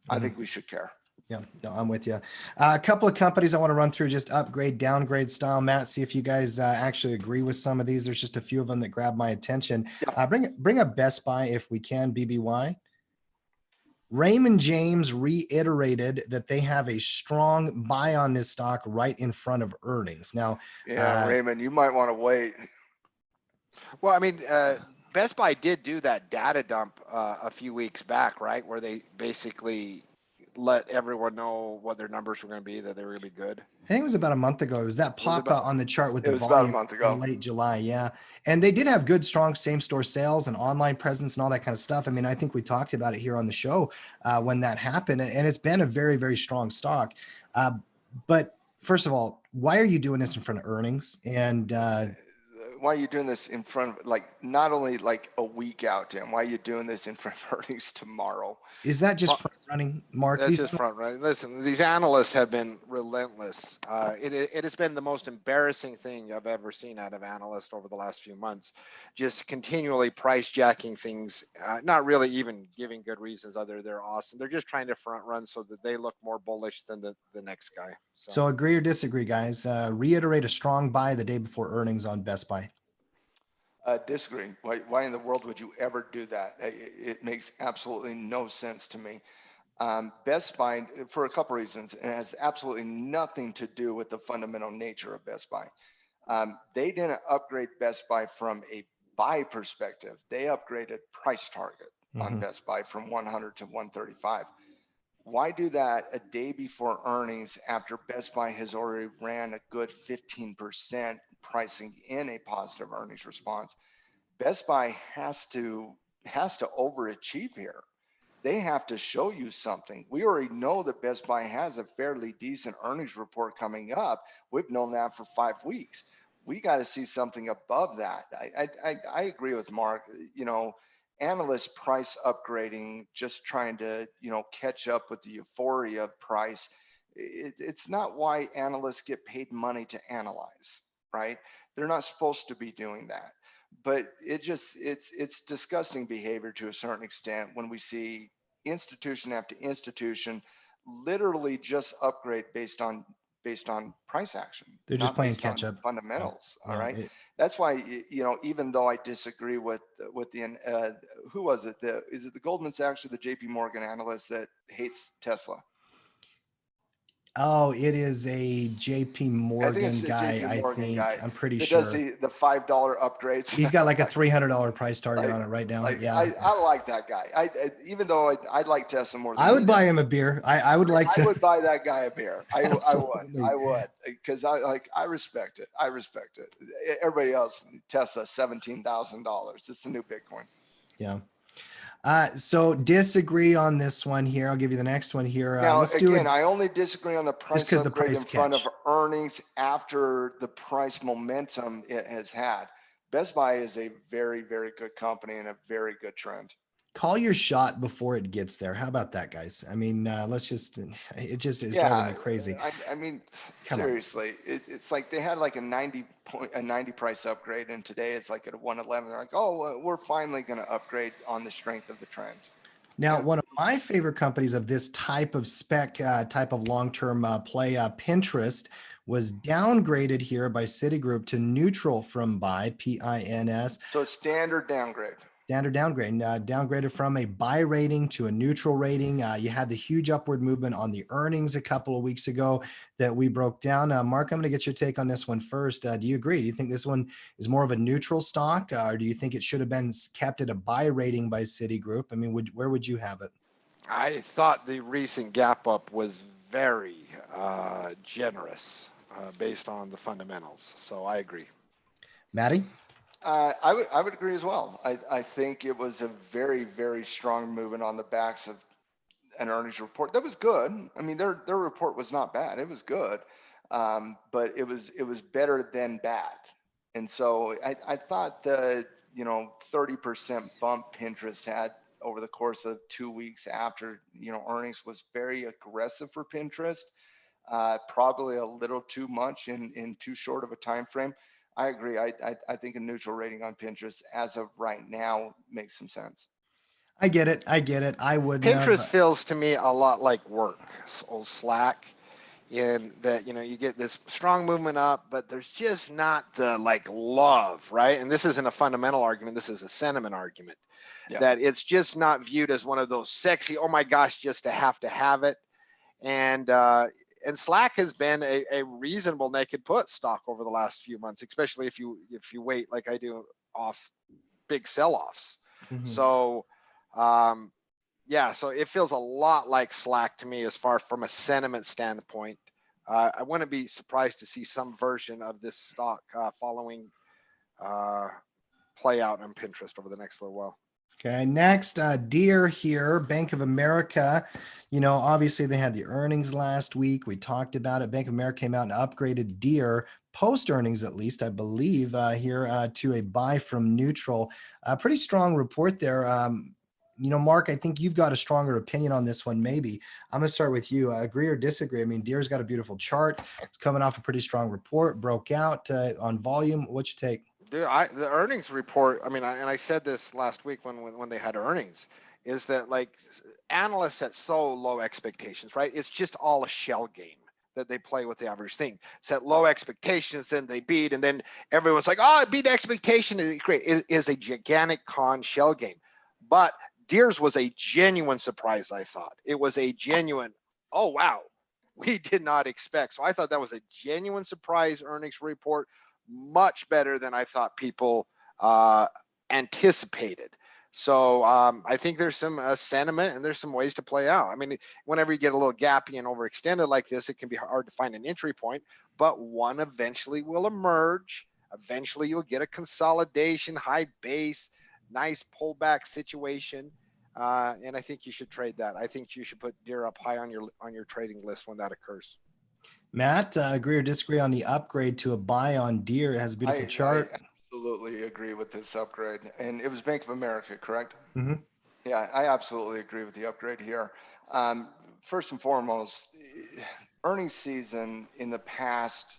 I think we should care. Yeah, no, I'm with you. A couple of companies I want to run through, just upgrade, downgrade style. Matt, see if you guys actually agree with some of these. There's just a few of them that grab my attention. Yeah. Bring up Best Buy if we can, BBY. Raymond James reiterated that they have a strong buy on this stock right in front of earnings. Now, Raymond, you might want to wait. Well, I mean, Best Buy did do that data dump a few weeks back, right? Where they basically let everyone know what their numbers were going to be, that they were going to be good. I think it was about a month ago. It was that pop out on the chart with the volume. It was about a month ago. In late July, yeah. And they did have good, strong same-store sales and online presence and all that kind of stuff. I mean, I think we talked about it here on the show when that happened, and it's been a very, very strong stock. But first of all, why are you doing this in front of earnings? And why are you doing this in front of, not only like a week out, Tim? Why are you doing this in front of earnings tomorrow? Is that just front running, Mark? That's just front running. Listen, these analysts have been relentless. It has been the most embarrassing thing I've ever seen out of analysts over the last few months. Just continually price jacking things, not really even giving good reasons other they're awesome. They're just trying to front run so that they look more bullish than the next guy. So agree or disagree, guys? Reiterate a strong buy the day before earnings on Best Buy. Disagree. Why in the world would you ever do that? It makes absolutely no sense to me. Best Buy, for a couple reasons, and it has absolutely nothing to do with the fundamental nature of Best Buy. They didn't upgrade Best Buy from a buy perspective. They upgraded price target on Best Buy from 100 to 135. Why do that a day before earnings after Best Buy has already ran a good 15% pricing in a positive earnings response? Best Buy has to overachieve here. They have to show you something. We already know that Best Buy has a fairly decent earnings report coming up. We've known that for 5 weeks. We got to see something above that. I agree with Mark. Analyst price upgrading, just trying to catch up with the euphoria of price. It's not why analysts get paid money to analyze, right? They're not supposed to be doing that. But it's disgusting behavior to a certain extent when we see institution after institution literally just upgrade based on price action. They're just playing catch up fundamentals. Yeah. All right. That's why, even though I disagree with the who was it? Is it the Goldman Sachs or the JP Morgan analyst that hates Tesla? Oh, it is a JP I think Morgan it's the guy, JP I Morgan think. guy I'm pretty that does sure. the $5 upgrades. He's got like a $300 price target Like, on it right now. like Yeah. I like that guy. Even though I'd like Tesla more than I he would buy does. him a beer. I would like I to. would buy that guy a beer. Absolutely. I would, because I respect it. I respect it. Everybody else, Tesla, $17,000. It's the new Bitcoin. Yeah. So disagree on this one here. I'll give you the next one here. Now, Let's do again, it I only disagree on the just price because the upgrade price in front catch. of earnings after the price momentum it has had. Best Buy is a very, very good company and a very good trend. Call your shot before it gets there. How about that, guys? I mean, let's just, it just is driving me crazy. I mean, Come on. seriously, it's like they had like a 90 price upgrade, and today it's like at a 111. They're like, oh, we're finally going to upgrade on the strength of the trend. Now, Yeah. one of my favorite companies of this type of spec, type of long-term play, Pinterest, was downgraded here by Citigroup to neutral from buy, PINS. So it's standard downgrade. Standard downgrade, downgraded from a buy rating to a neutral rating. You had the huge upward movement on the earnings a couple of weeks ago that we broke down. Mark, I'm going to get your take on this one first. Do you agree? Do you think this one is more of a neutral stock, or do you think it should have been kept at a buy rating by Citigroup? I mean, where would you have it? I thought the recent gap up was very generous based on the fundamentals. So I agree. Maddie? I would agree as well. I think it was a very, very strong movement on the backs of an earnings report that was good. I mean, their report was not bad. It was good, but it was better than bad. And so I thought the 30% bump Pinterest had over the course of 2 weeks after earnings was very aggressive for Pinterest. Probably a little too much in too short of a time frame. I agree. I think a neutral rating on Pinterest as of right now makes some sense. I get it. I wouldn't Pinterest have. feels to me a lot like work, old Slack, in that you get this strong movement up, but there's just not the like love, right? And this isn't a fundamental argument. This is a sentiment argument. Yeah. That it's just not viewed as one of those sexy, oh my gosh, just to have it. And Slack has been a reasonable naked put stock over the last few months, especially if you wait like I do off big sell-offs. Mhm. So yeah, so it feels a lot like Slack to me as far from a sentiment standpoint. I wouldn't be surprised to see some version of this stock following play out on Pinterest over the next little while. Okay, next, Deere here, Bank of America. Obviously they had the earnings last week. We talked about it. Bank of America came out and upgraded Deere post earnings, at least, I believe, here to a buy from neutral. Pretty strong report there. Mark, I think you've got a stronger opinion on this one. Maybe I'm going to start with you. Agree or disagree? I mean, Deere's got a beautiful chart. It's coming off a pretty strong report, broke out on volume. What's your take? Dude, the earnings report, I mean, and I said this last week when they had earnings, is that like analysts set so low expectations, right? It's just all a shell game that they play with the average thing. Set low expectations, then they beat, and then everyone's like, oh, it beat expectation, is great. It is a gigantic con shell game. But Deere's was a genuine surprise, I thought. It was a genuine, oh, wow, we did not expect. So I thought that was a genuine surprise earnings report, much better than I thought people anticipated. So I think there's some sentiment and there's some ways to play out. I mean, whenever you get a little gappy and overextended like this, it can be hard to find an entry point, but one eventually will emerge. Eventually you'll get a consolidation, high base, nice pullback situation. And I think you should trade that. I think you should put Deere up high on your trading list when that occurs. Matt, agree or disagree on the upgrade to a buy on Deere? It has a beautiful chart. I absolutely agree with this upgrade. And it was Bank of America, correct? Mm-hmm. Yeah, I absolutely agree with the upgrade here. First and foremost, earnings season in the past,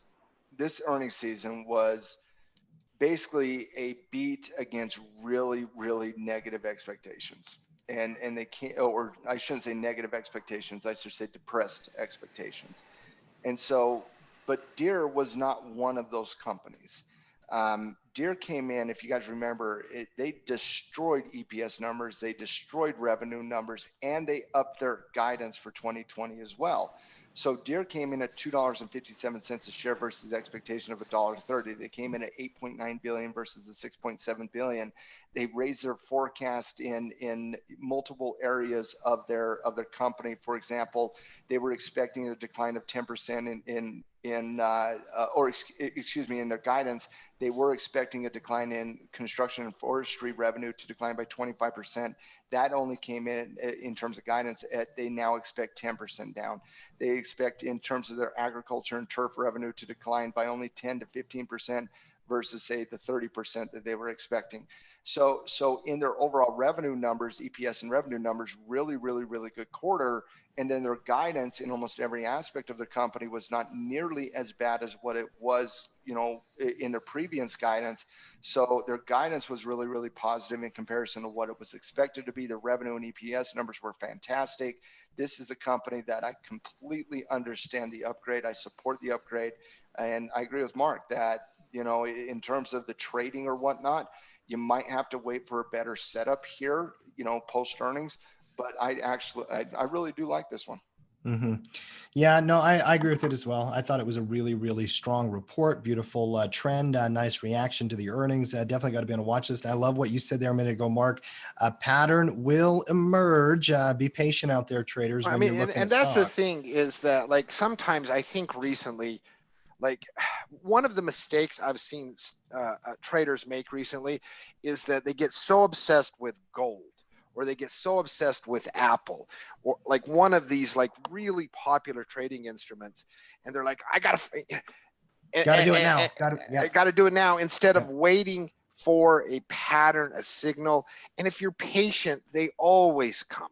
this earnings season was basically a beat against really, really negative expectations. And they can't, or I shouldn't say negative expectations, I should say depressed expectations. And so, but Deere was not one of those companies. Deere came in, if you guys remember, they destroyed EPS numbers, they destroyed revenue numbers, and they upped their guidance for 2020 as well. So Deere came in at $2.57 a share versus the expectation of $1.30. They came in at 8.9 billion versus the 6.7 billion. They raised their forecast in multiple areas of their company. For example, they were expecting a decline of 10% in their guidance. They were expecting a decline in construction and forestry revenue to decline by 25%. That only came in terms of guidance. They now expect 10% down. They expect in terms of their agriculture and turf revenue to decline by only 10 to 15% versus say the 30% that they were expecting. So in their overall revenue numbers, EPS and revenue numbers, really good quarter. And then their guidance in almost every aspect of the company was not nearly as bad as what it was, in their previous guidance. So their guidance was really positive in comparison to what it was expected to be. The revenue and EPS numbers were fantastic. This is a company that I completely understand the upgrade. I support the upgrade. And I agree with Mark that, in terms of the trading or whatnot, you might have to wait for a better setup here, post earnings. But I really do like this one. Mm-hmm. Yeah, no, I agree with it as well. I thought it was a really strong report, beautiful trend, nice reaction to the earnings. Definitely got to be on a watch list. I love what you said there a minute ago, Mark. A pattern will emerge. Be patient out there, traders. I mean, and that's the thing is that, like, sometimes I think recently, like, one of the mistakes I've seen traders make recently is that they get so obsessed with gold, or they get so obsessed with Apple, or like one of these like really popular trading instruments, and they're like, I gotta do it now. Gotta do it now, instead of waiting for a pattern, a signal. And if you're patient, they always come.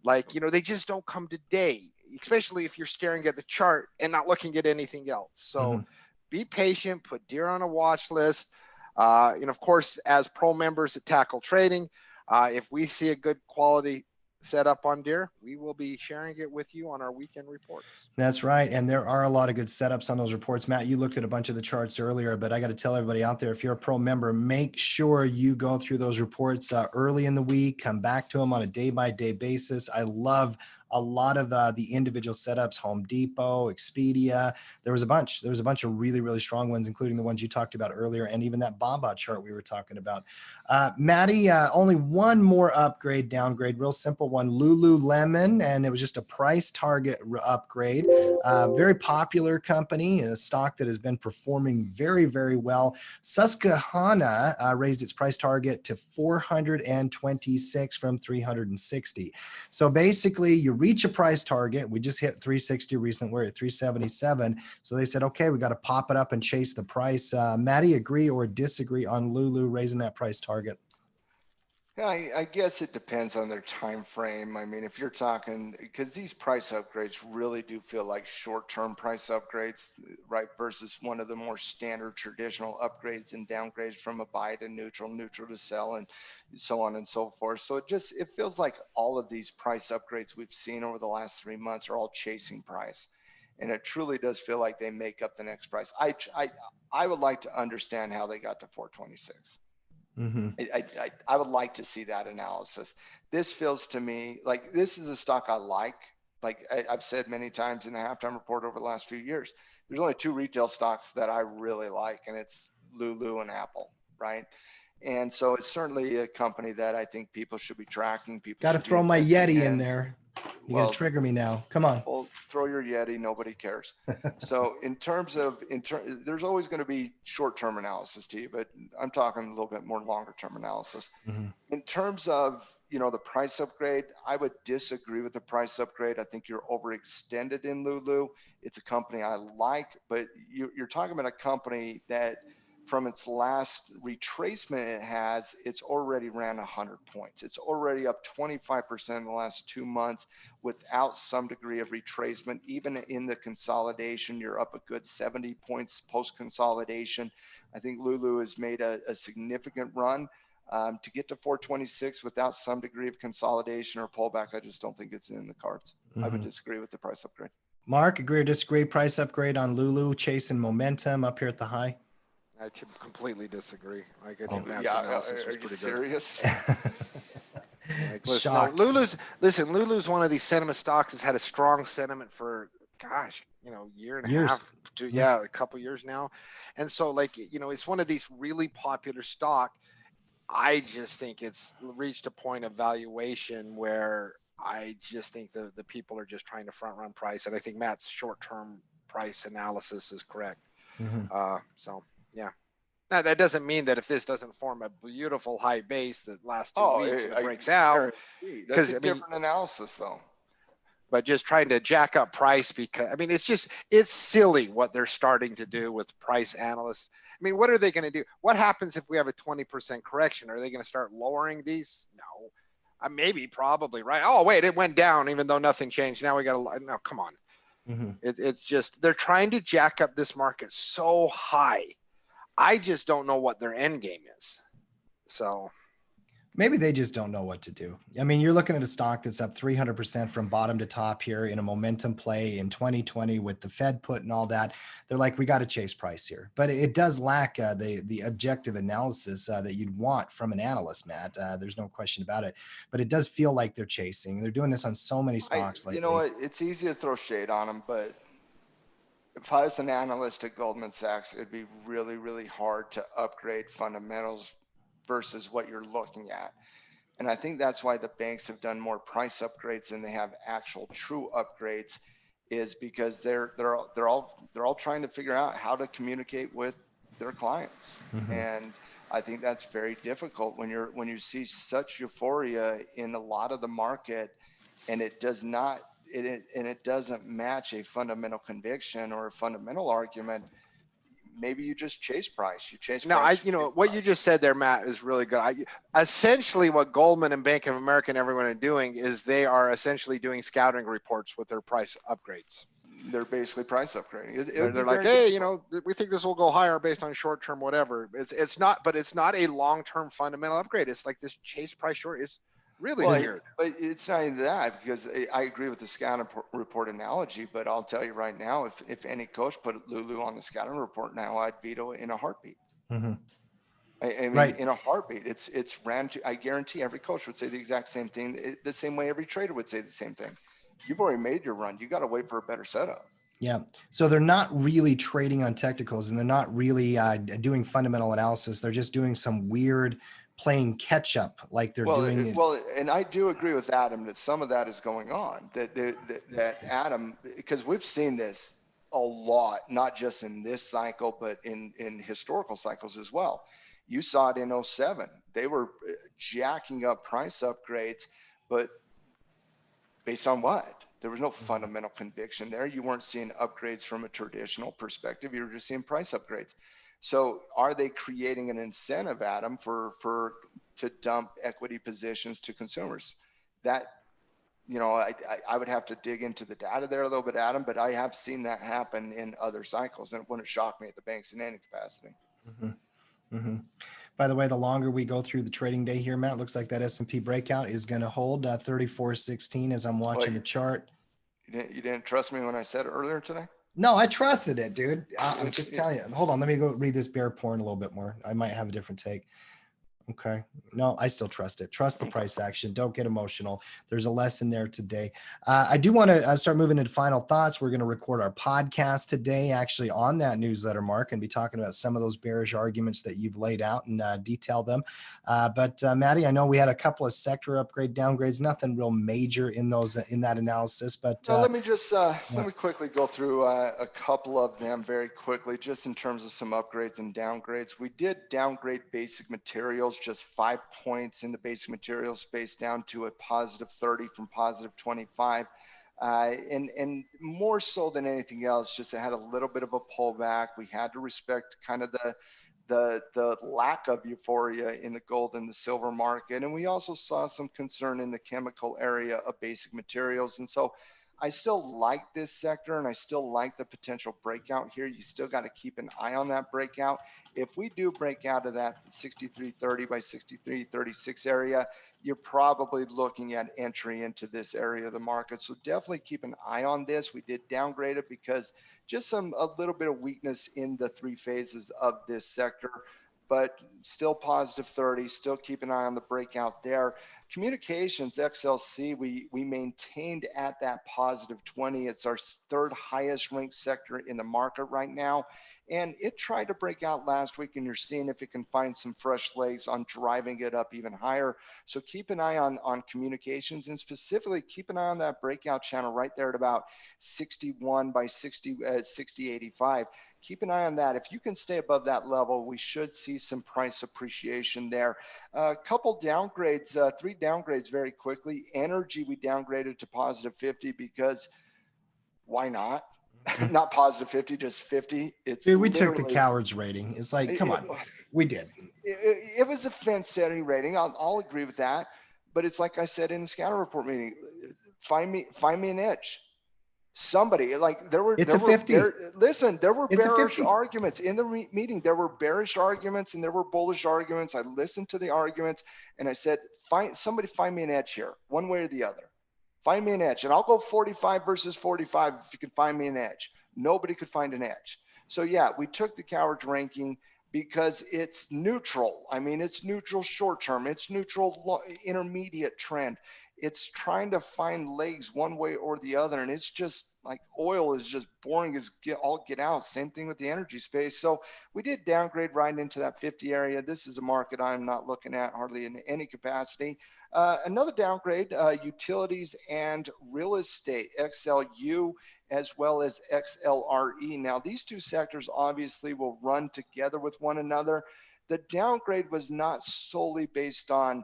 Like, they just don't come today, especially if you're staring at the chart and not looking at anything else. So be patient, put Deere on a watch list. Of course, as pro members at Tackle Trading, if we see a good quality setup on Deere, we will be sharing it with you on our weekend reports. That's right. And there are a lot of good setups on those reports. Matt, you looked at a bunch of the charts earlier, but I got to tell everybody out there, if you're a pro member, make sure you go through those reports early in the week, come back to them on a day-by-day basis. I love a lot of the individual setups, Home Depot, Expedia. There was a bunch of really strong ones, including the ones you talked about earlier, and even that Baba chart we were talking about. Maddie, only one more downgrade, real simple one, Lululemon, and it was just a price target upgrade. Very popular company, a stock that has been performing very well. Susquehanna raised its price target to 426 from 360. So basically, you reach a price target. We just hit 360 recently. We're at 377. So they said, okay, we got to pop it up and chase the price. Maddie, agree or disagree on Lulu raising that price target? Yeah, I guess it depends on their time frame. I mean, if you're talking, because these price upgrades really do feel like short-term price upgrades, right, versus one of the more standard traditional upgrades and downgrades from a buy to neutral to sell, and so on and so forth. So it feels like all of these price upgrades we've seen over the last 3 months are all chasing price. And it truly does feel like they make up the next price. I would like to understand how they got to 426. I would like to see that analysis. This feels to me like this is a stock I like. Like I've said many times in the halftime report over the last few years, there's only two retail stocks that I really like, and it's Lulu and Apple, right? And so it's certainly a company that I think people should be tracking. People got to throw my Yeti in there. You got to trigger me now. Come on. Well, throw your Yeti. Nobody cares. So there's always going to be short-term analysis to you, but I'm talking a little bit more longer-term analysis. In terms of, the price upgrade, I would disagree with the price upgrade. I think you're overextended in Lulu. It's a company I like, but you're talking about a company that from its last retracement it's already ran 100 points. It's already up 25% in the last 2 months without some degree of retracement. Even in the consolidation, you're up a good 70 points post-consolidation. I think Lulu has made a significant run. To get to 426 without some degree of consolidation or pullback, I just don't think it's in the cards. I would disagree with the price upgrade. Mark, agree or disagree? Price upgrade on Lulu, chasing momentum up here at the high? I completely disagree. Like, I think Matt's analysis was pretty serious? Like, listen, Lulu's one of these sentiment stocks that's had a strong sentiment for gosh, year and a Years. half to, a couple years now. And so like, it's one of these really popular stock. I just think it's reached a point of valuation where I just think the people are just trying to front run price. And I think Matt's short-term price analysis is correct. So yeah. Now that doesn't mean that if this doesn't form a beautiful high base that lasts 2 weeks and it breaks out, that's a different analysis though. But just trying to jack up price because it's silly what they're starting to do with price analysts. I mean, what are they going to do? What happens if we have a 20% correction? Are they going to start lowering these? No. Maybe, probably, right? Oh, wait, it went down even though nothing changed. Now we got to, no, come on. It's just, they're trying to jack up this market so high. I just don't know what their end game is. So maybe they just don't know what to do. I mean, you're looking at a stock that's up 300% from bottom to top here in a momentum play in 2020 with the Fed put and all that. They're like, we got to chase price here, but it does lack the objective analysis that you'd want from an analyst, Matt. There's no question about it, but it does feel like they're chasing. They're doing this on so many stocks lately. You know what? It's easy to throw shade on them, but if I was an analyst at Goldman Sachs, it'd be really, really hard to upgrade fundamentals versus what you're looking at. And I think that's why the banks have done more price upgrades than they have actual true upgrades, is because they're all trying to figure out how to communicate with their clients. And I think that's very difficult when you see such euphoria in a lot of the market and it doesn't match a fundamental conviction or a fundamental argument. Maybe you just chase price. What you just said there, Matt, is really good. Essentially what Goldman and Bank of America and everyone are doing is they are essentially doing scouting reports with their price upgrades. They're basically price upgrading. They're like, hey, we think this will go higher based on short-term, whatever. It's not a long-term fundamental upgrade. It's like this chase price short is really weird. But it's not even that, because I agree with the scouting report analogy, but I'll tell you right now, if any coach put Lulu on the scouting report now, I'd veto it in a heartbeat. I mean, in a heartbeat. It's ran to, I guarantee every coach would say the exact same thing, the same way every trader would say the same thing. You've already made your run. You got to wait for a better setup. Yeah. So they're not really trading on technicals and they're not really doing fundamental analysis. They're just doing some weird playing catch up like they're doing it. Well, and I do agree with Adam that some of that is going on, that Adam, because we've seen this a lot, not just in this cycle, but in historical cycles as well. You saw it in 07. They were jacking up price upgrades, but based on what? There was no fundamental conviction there. You weren't seeing upgrades from a traditional perspective. You were just seeing price upgrades. So are they creating an incentive, Adam, to dump equity positions to consumers? That, I would have to dig into the data there a little bit, Adam, but I have seen that happen in other cycles, and it wouldn't shock me at the banks in any capacity. By the way, the longer we go through the trading day here, Matt, looks like that S&P breakout is going to hold 34.16 as I'm watching the chart. You didn't trust me when I said it earlier today? No, I trusted it, dude. I'm just telling you. Hold on. Let me go read this bear porn a little bit more. I might have a different take. Okay. No, I still trust it. Trust the price action. Don't get emotional. There's a lesson there today. I do want to start moving into final thoughts. We're going to record our podcast today, actually on that newsletter, Mark, and be talking about some of those bearish arguments that you've laid out and detail them. But Maddie, I know we had a couple of sector upgrade downgrades, nothing real major in that analysis, but let me just, let me quickly go through a couple of them very quickly, just in terms of some upgrades and downgrades. We did downgrade basic materials, just 5 points in the basic materials space, down to a positive 30 from positive 25. And more so than anything else, just it had a little bit of a pullback. We had to respect kind of the lack of euphoria in the gold and the silver market. And we also saw some concern in the chemical area of basic materials. And so I still like this sector and I still like the potential breakout here. You still got to keep an eye on that breakout. If we do break out of that 63.30 by 63.36 area, you're probably looking at entry into this area of the market. So definitely keep an eye on this. We did downgrade it because just a little bit of weakness in the three phases of this sector. but still positive 30, still keep an eye on the breakout there. Communications, XLC, we maintained at that positive 20. It's our third highest ranked sector in the market right now. And it tried to break out last week, and you're seeing if it can find some fresh legs on driving it up even higher. So keep an eye on communications, and specifically keep an eye on that breakout channel right there at about 61 by 60, 60.85. Keep an eye on that. If you can stay above that level, we should see some price appreciation there. A couple downgrades, 3 downgrades very quickly. Energy, we downgraded to positive 50 because why not? Not positive 50, just 50. It's Dude, we took the literally, cowards rating. It's like, come on, we did. it was a fence setting rating. I'll agree with that. But it's like I said in the scatter report meeting, find me an edge. Somebody, like there were 50. Listen, there were It's a bearish 50. arguments in the meeting. There were bearish arguments and there were bullish arguments. I listened to the arguments and I said, find me an edge here, one way or the other. Find me an edge, and I'll go 45 versus 45 if you can find me an edge. Nobody could find an edge. So yeah, we took the cowards ranking because it's neutral. I mean, it's neutral short term. It's neutral intermediate trend. It's trying to find legs one way or the other. And it's just like oil is just boring as all get out. Same thing with the energy space. So we did downgrade right into that 50 area. This is a market I'm not looking at hardly in any capacity. Another downgrade, utilities and real estate, XLU, as well as XLRE. Now, these two sectors obviously will run together with one another. The downgrade was not solely based on,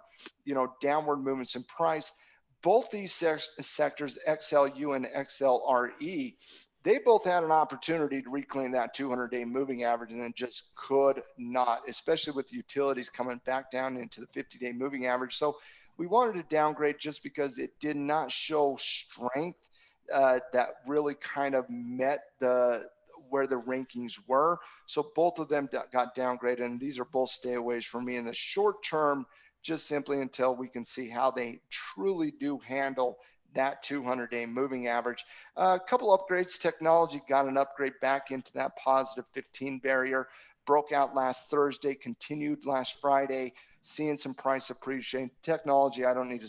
downward movements in price. Both these sectors, XLU and XLRE, they both had an opportunity to reclaim that 200-day moving average and then just could not, especially with the utilities coming back down into the 50-day moving average. So we wanted to downgrade just because it did not show strength that really kind of met where the rankings were. So both of them got downgraded, and these are both stayaways for me in the short term, just simply until we can see how they truly do handle that 200-day moving average. A couple upgrades. Technology got an upgrade back into that positive 15 barrier, broke out last Thursday, continued last Friday, seeing some price appreciation. Technology, I don't need to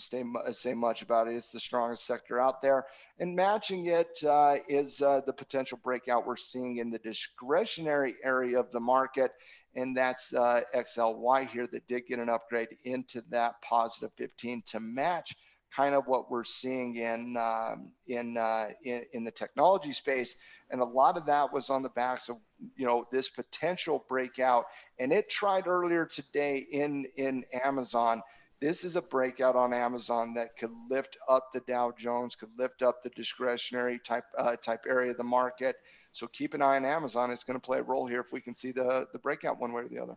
say much about it. It's the strongest sector out there. And matching it is the potential breakout we're seeing in the discretionary area of the market. And that's XLY here that did get an upgrade into that positive 15 to match kind of what we're seeing in the technology space. And a lot of that was on the backs of, this potential breakout. And it tried earlier today in Amazon. This is a breakout on Amazon that could lift up the Dow Jones, could lift up the discretionary type area of the market. So keep an eye on Amazon. It's going to play a role here if we can see the breakout one way or the other.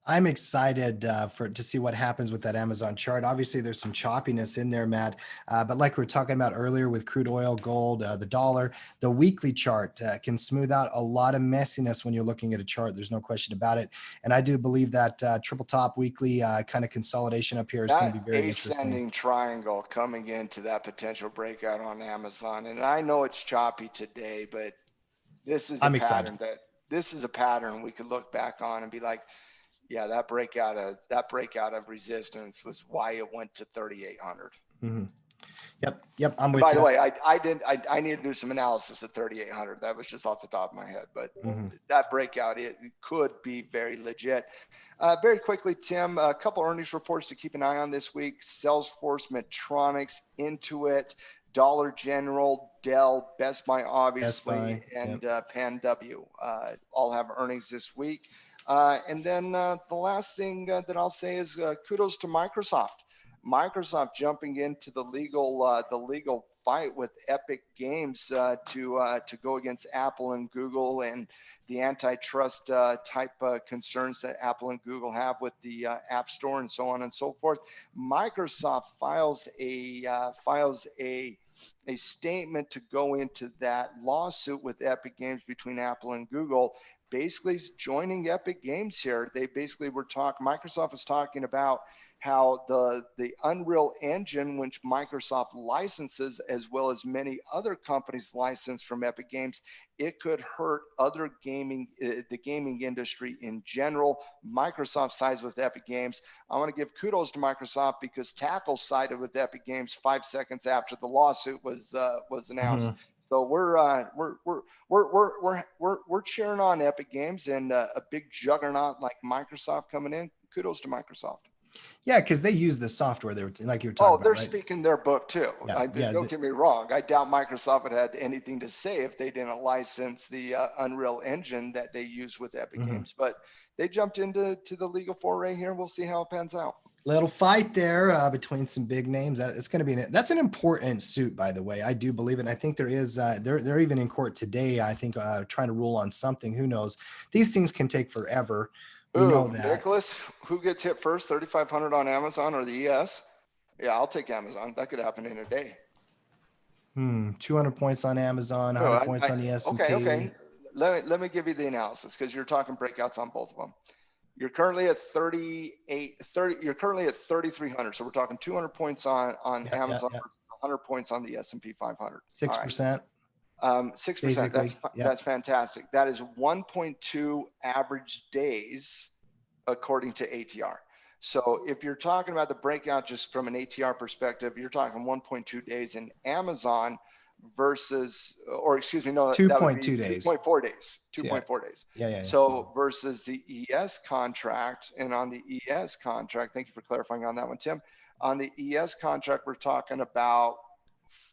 I'm excited to see what happens with that Amazon chart. Obviously, there's some choppiness in there, Matt. But like we were talking about earlier with crude oil, gold, the dollar, the weekly chart can smooth out a lot of messiness when you're looking at a chart. There's no question about it. And I do believe that triple top weekly kind of consolidation up here is going to be very interesting. Ascending triangle coming into that potential breakout on Amazon. And I know it's choppy today, but this is a pattern we could look back on and be like, yeah, that breakout of resistance was why it went to 3,800. Mm-hmm. Yep. I'm with you. By the way, I need to do some analysis at 3,800. That was just off the top of my head, but that breakout, it could be very legit. Very quickly, Tim, a couple earnings reports to keep an eye on this week. Salesforce, Medtronics, Intuit, Dollar General, Dell, Best Buy, obviously, and Pan W all have earnings this week. And then the last thing that I'll say is kudos to Microsoft. Microsoft jumping into the legal fight with Epic Games to go against Apple and Google and the antitrust type concerns that Apple and Google have with the App Store and so on and so forth. Microsoft files a statement to go into that lawsuit with Epic Games between Apple and Google, basically joining Epic Games here. They basically Microsoft was talking about how the Unreal Engine, which Microsoft licenses, as well as many other companies license from Epic Games, it could hurt other gaming, the gaming industry in general. Microsoft sides with Epic Games. I want to give kudos to Microsoft because Tackle sided with Epic Games 5 seconds after the lawsuit was announced. So we're cheering on Epic Games, and a big juggernaut like Microsoft coming in. Kudos to Microsoft. Yeah, because they use the software there, like you were talking about. They're right? speaking their book too. Yeah, Don't get me wrong. I doubt Microsoft would have had anything to say if they didn't license the Unreal Engine that they use with Epic Games. But they jumped into the legal foray here, and we'll see how it pans out. Little fight there between some big names. It's going to be that's an important suit, by the way. I do believe it. And I think there is. They're even in court today. I think trying to rule on something. Who knows? These things can take forever. We know that. Nicholas, who gets hit first? 3,500 on Amazon or the ES? Yeah, I'll take Amazon. That could happen in a day. 200 points on Amazon, 100 points on the S&P. Okay. Let me give you the analysis because you're talking breakouts on both of them. You're currently at 30. You're currently at 3,300. So we're talking 200 points on Amazon, versus 100 points on the S&P 500. 6%. 6%. That's fantastic. That is 1.2 average days according to ATR. So if you're talking about the breakout just from an ATR perspective, you're talking 1.2 days in Amazon versus, or excuse me, no, 2.2 days. 2.4 days. 2.4 days. Yeah. So versus the ES contract, and on the ES contract, thank you for clarifying on that one, Tim. On the ES contract, we're talking about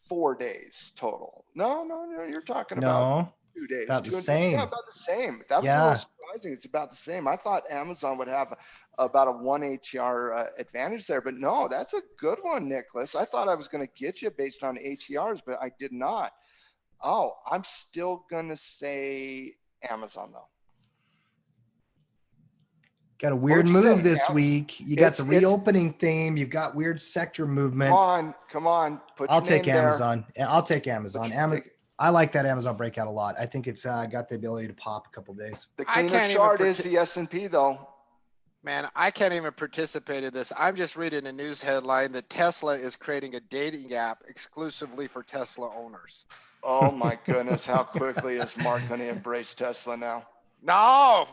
4 days total. No, you're talking about 2 days. About the same. Yeah, about the same. That was a little surprising. It's about the same. I thought Amazon would have about a 1 ATR advantage there, but no, that's a good one, Nicholas. I thought I was going to get you based on ATRs, but I did not. Oh, I'm still going to say Amazon though. Got a weird move this week. You got the reopening theme. You've got weird sector movement. Come on. I'll take Amazon. I'll take Amazon. I like that Amazon breakout a lot. I think it's got the ability to pop a couple of days. The cleaner chart is the S&P though. Man, I can't even participate in this. I'm just reading a news headline that Tesla is creating a dating app exclusively for Tesla owners. Oh my goodness. How quickly is Mark going to embrace Tesla now? No.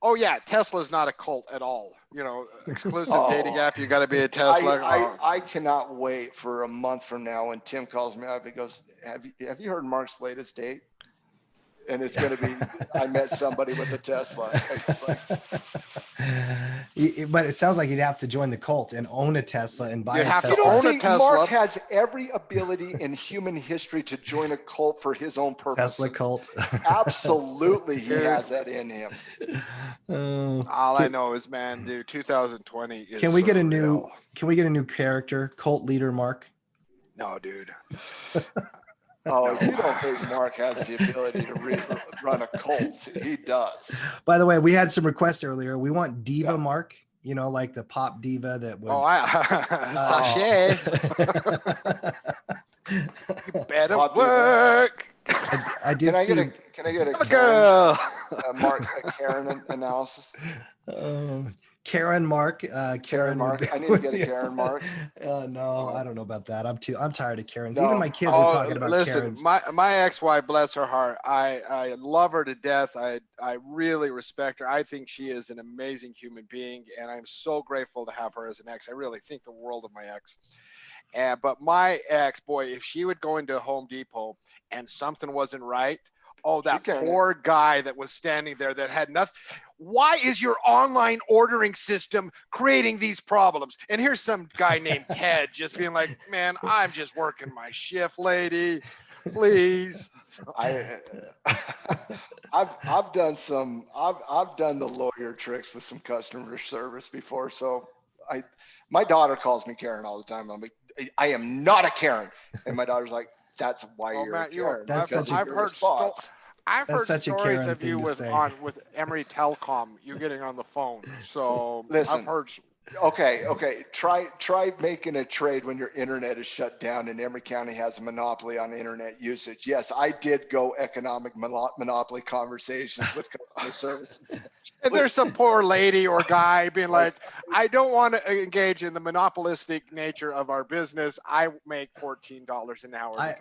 Oh yeah, Tesla's not a cult at all. You know, exclusive dating app. You got to be a Tesla. I cannot wait for a month from now when Tim calls me up. He goes, "Have you heard Mark's latest date?" And it's going to be, I met somebody with a Tesla. But it sounds like you'd have to join the cult and own a Tesla and buy a Tesla. You don't think Mark has every ability in human history to join a cult for his own purposes? Tesla cult. Absolutely, he has that in him. All I know is, man, dude, 2020 is Can we get a new character, cult leader, Mark? No, dude. Oh, you don't think Mark has the ability to run a cult? He does. By the way, we had some requests earlier. We want Diva Mark, you know, like the pop diva that would. Sachet. You better work. I did see. Can I get a Karen analysis? Karen Mark. Karen Mark. I need to get a Karen Mark. No, I don't know about that. I'm tired of Karens. Even my kids were talking about Karens. My ex-wife, bless her heart, I love her to death. I really respect her. I think she is an amazing human being, and I'm so grateful to have her as an ex. I really think the world of my ex. But my ex, boy, if she would go into Home Depot and something wasn't right, oh, that poor guy that was standing there that had nothing. Why is your online ordering system creating these problems? And here's some guy named Ted just being like, man, I'm just working my shift, lady. Please. I've done the lawyer tricks with some customer service before. So my daughter calls me Karen all the time. I'm like, I am not a Karen. And my daughter's like, that's why you're a Karen. I've heard stories of you with Emory Telecom, you getting on the phone. So listen, Okay. Try making a trade when your internet is shut down and Emory County has a monopoly on internet usage. Yes, I did go economic monopoly conversations with customer service. And there's some poor lady or guy being like, I don't want to engage in the monopolistic nature of our business. I make $14 an hour.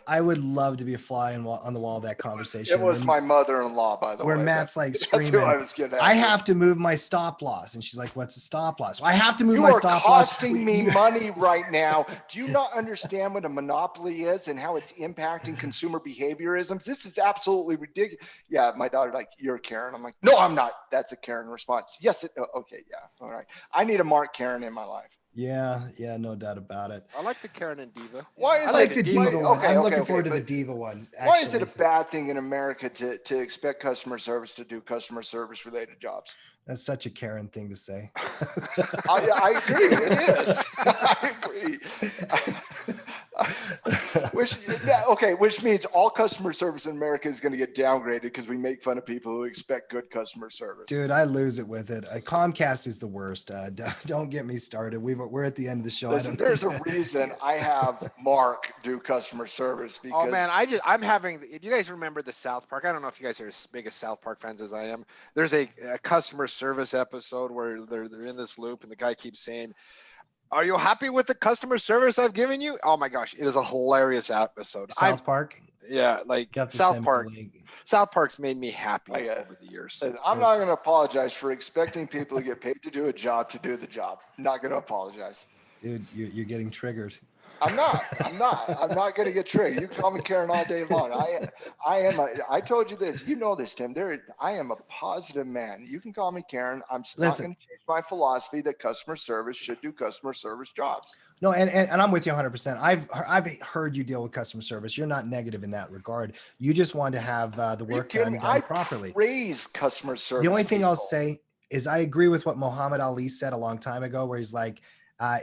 I would love to be a fly on the wall of that conversation. It was my mother-in-law, by the way. Where Matt's like That's screaming, who I was getting at. I have to move my stop loss. And she's like, what's a stop loss? I have to move You my are stop costing loss. me money right now. Do you not understand what a monopoly is and how it's impacting consumer behaviorisms? This is absolutely ridiculous. Yeah, my daughter like, you're Karen. I'm like, no, I'm not. That's a Karen response. Yes. Okay. Yeah. All right. I need a Mark Karen in my life. Yeah, no doubt about it. I like the Karen and Diva. Why is I like the Diva one. I'm looking forward to the but Diva one. Why is it a actually. bad thing in America to expect customer service to do customer service related jobs? That's such a Karen thing to say. I agree. It is. I agree. Which means all customer service in America is going to get downgraded because we make fun of people who expect good customer service. Dude, I lose it with it. Comcast is the worst. Don't get me started. We're at the end of the show. Listen, there's a reason I have Mark do customer service. Because, oh man, I'm having. Do you guys remember the South Park? I don't know if you guys are as big as South Park fans as I am. There's a customer service episode where they're in this loop and the guy keeps saying, are you happy with the customer service I've given you? Oh my gosh, it is a hilarious episode. South Park? Yeah, like South Park. South Park's made me happy over the years. I'm not going to apologize for expecting people to get paid to do a job to do the job. Not going to apologize. Dude, you're getting triggered. I'm not going to get triggered. You call me Karen all day long. I told you this, this, Tim, I am a positive man. You can call me Karen. I'm not going to change my philosophy that customer service should do customer service jobs. No, and I'm with you 100%. I've heard you deal with customer service. You're not negative in that regard. You just want to have the work done properly. I praise customer service. The only thing I'll say is I agree with what Muhammad Ali said a long time ago, where he's like,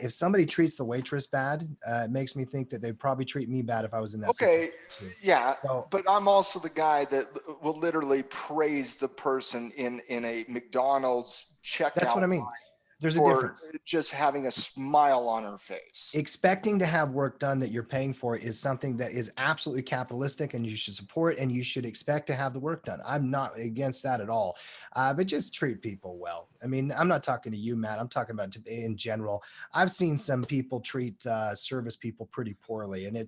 if somebody treats the waitress bad, it makes me think that they'd probably treat me bad if I was in that situation. Yeah, but I'm also the guy that will literally praise the person in a McDonald's checkout. That's what I mean. There's a difference. Just having a smile on her face. Expecting to have work done that you're paying for is something that is absolutely capitalistic, and you should support, and you should expect to have the work done. I'm not against that at all, but just treat people well. I mean, I'm not talking to you, Matt. I'm talking about in general. I've seen some people treat service people pretty poorly, and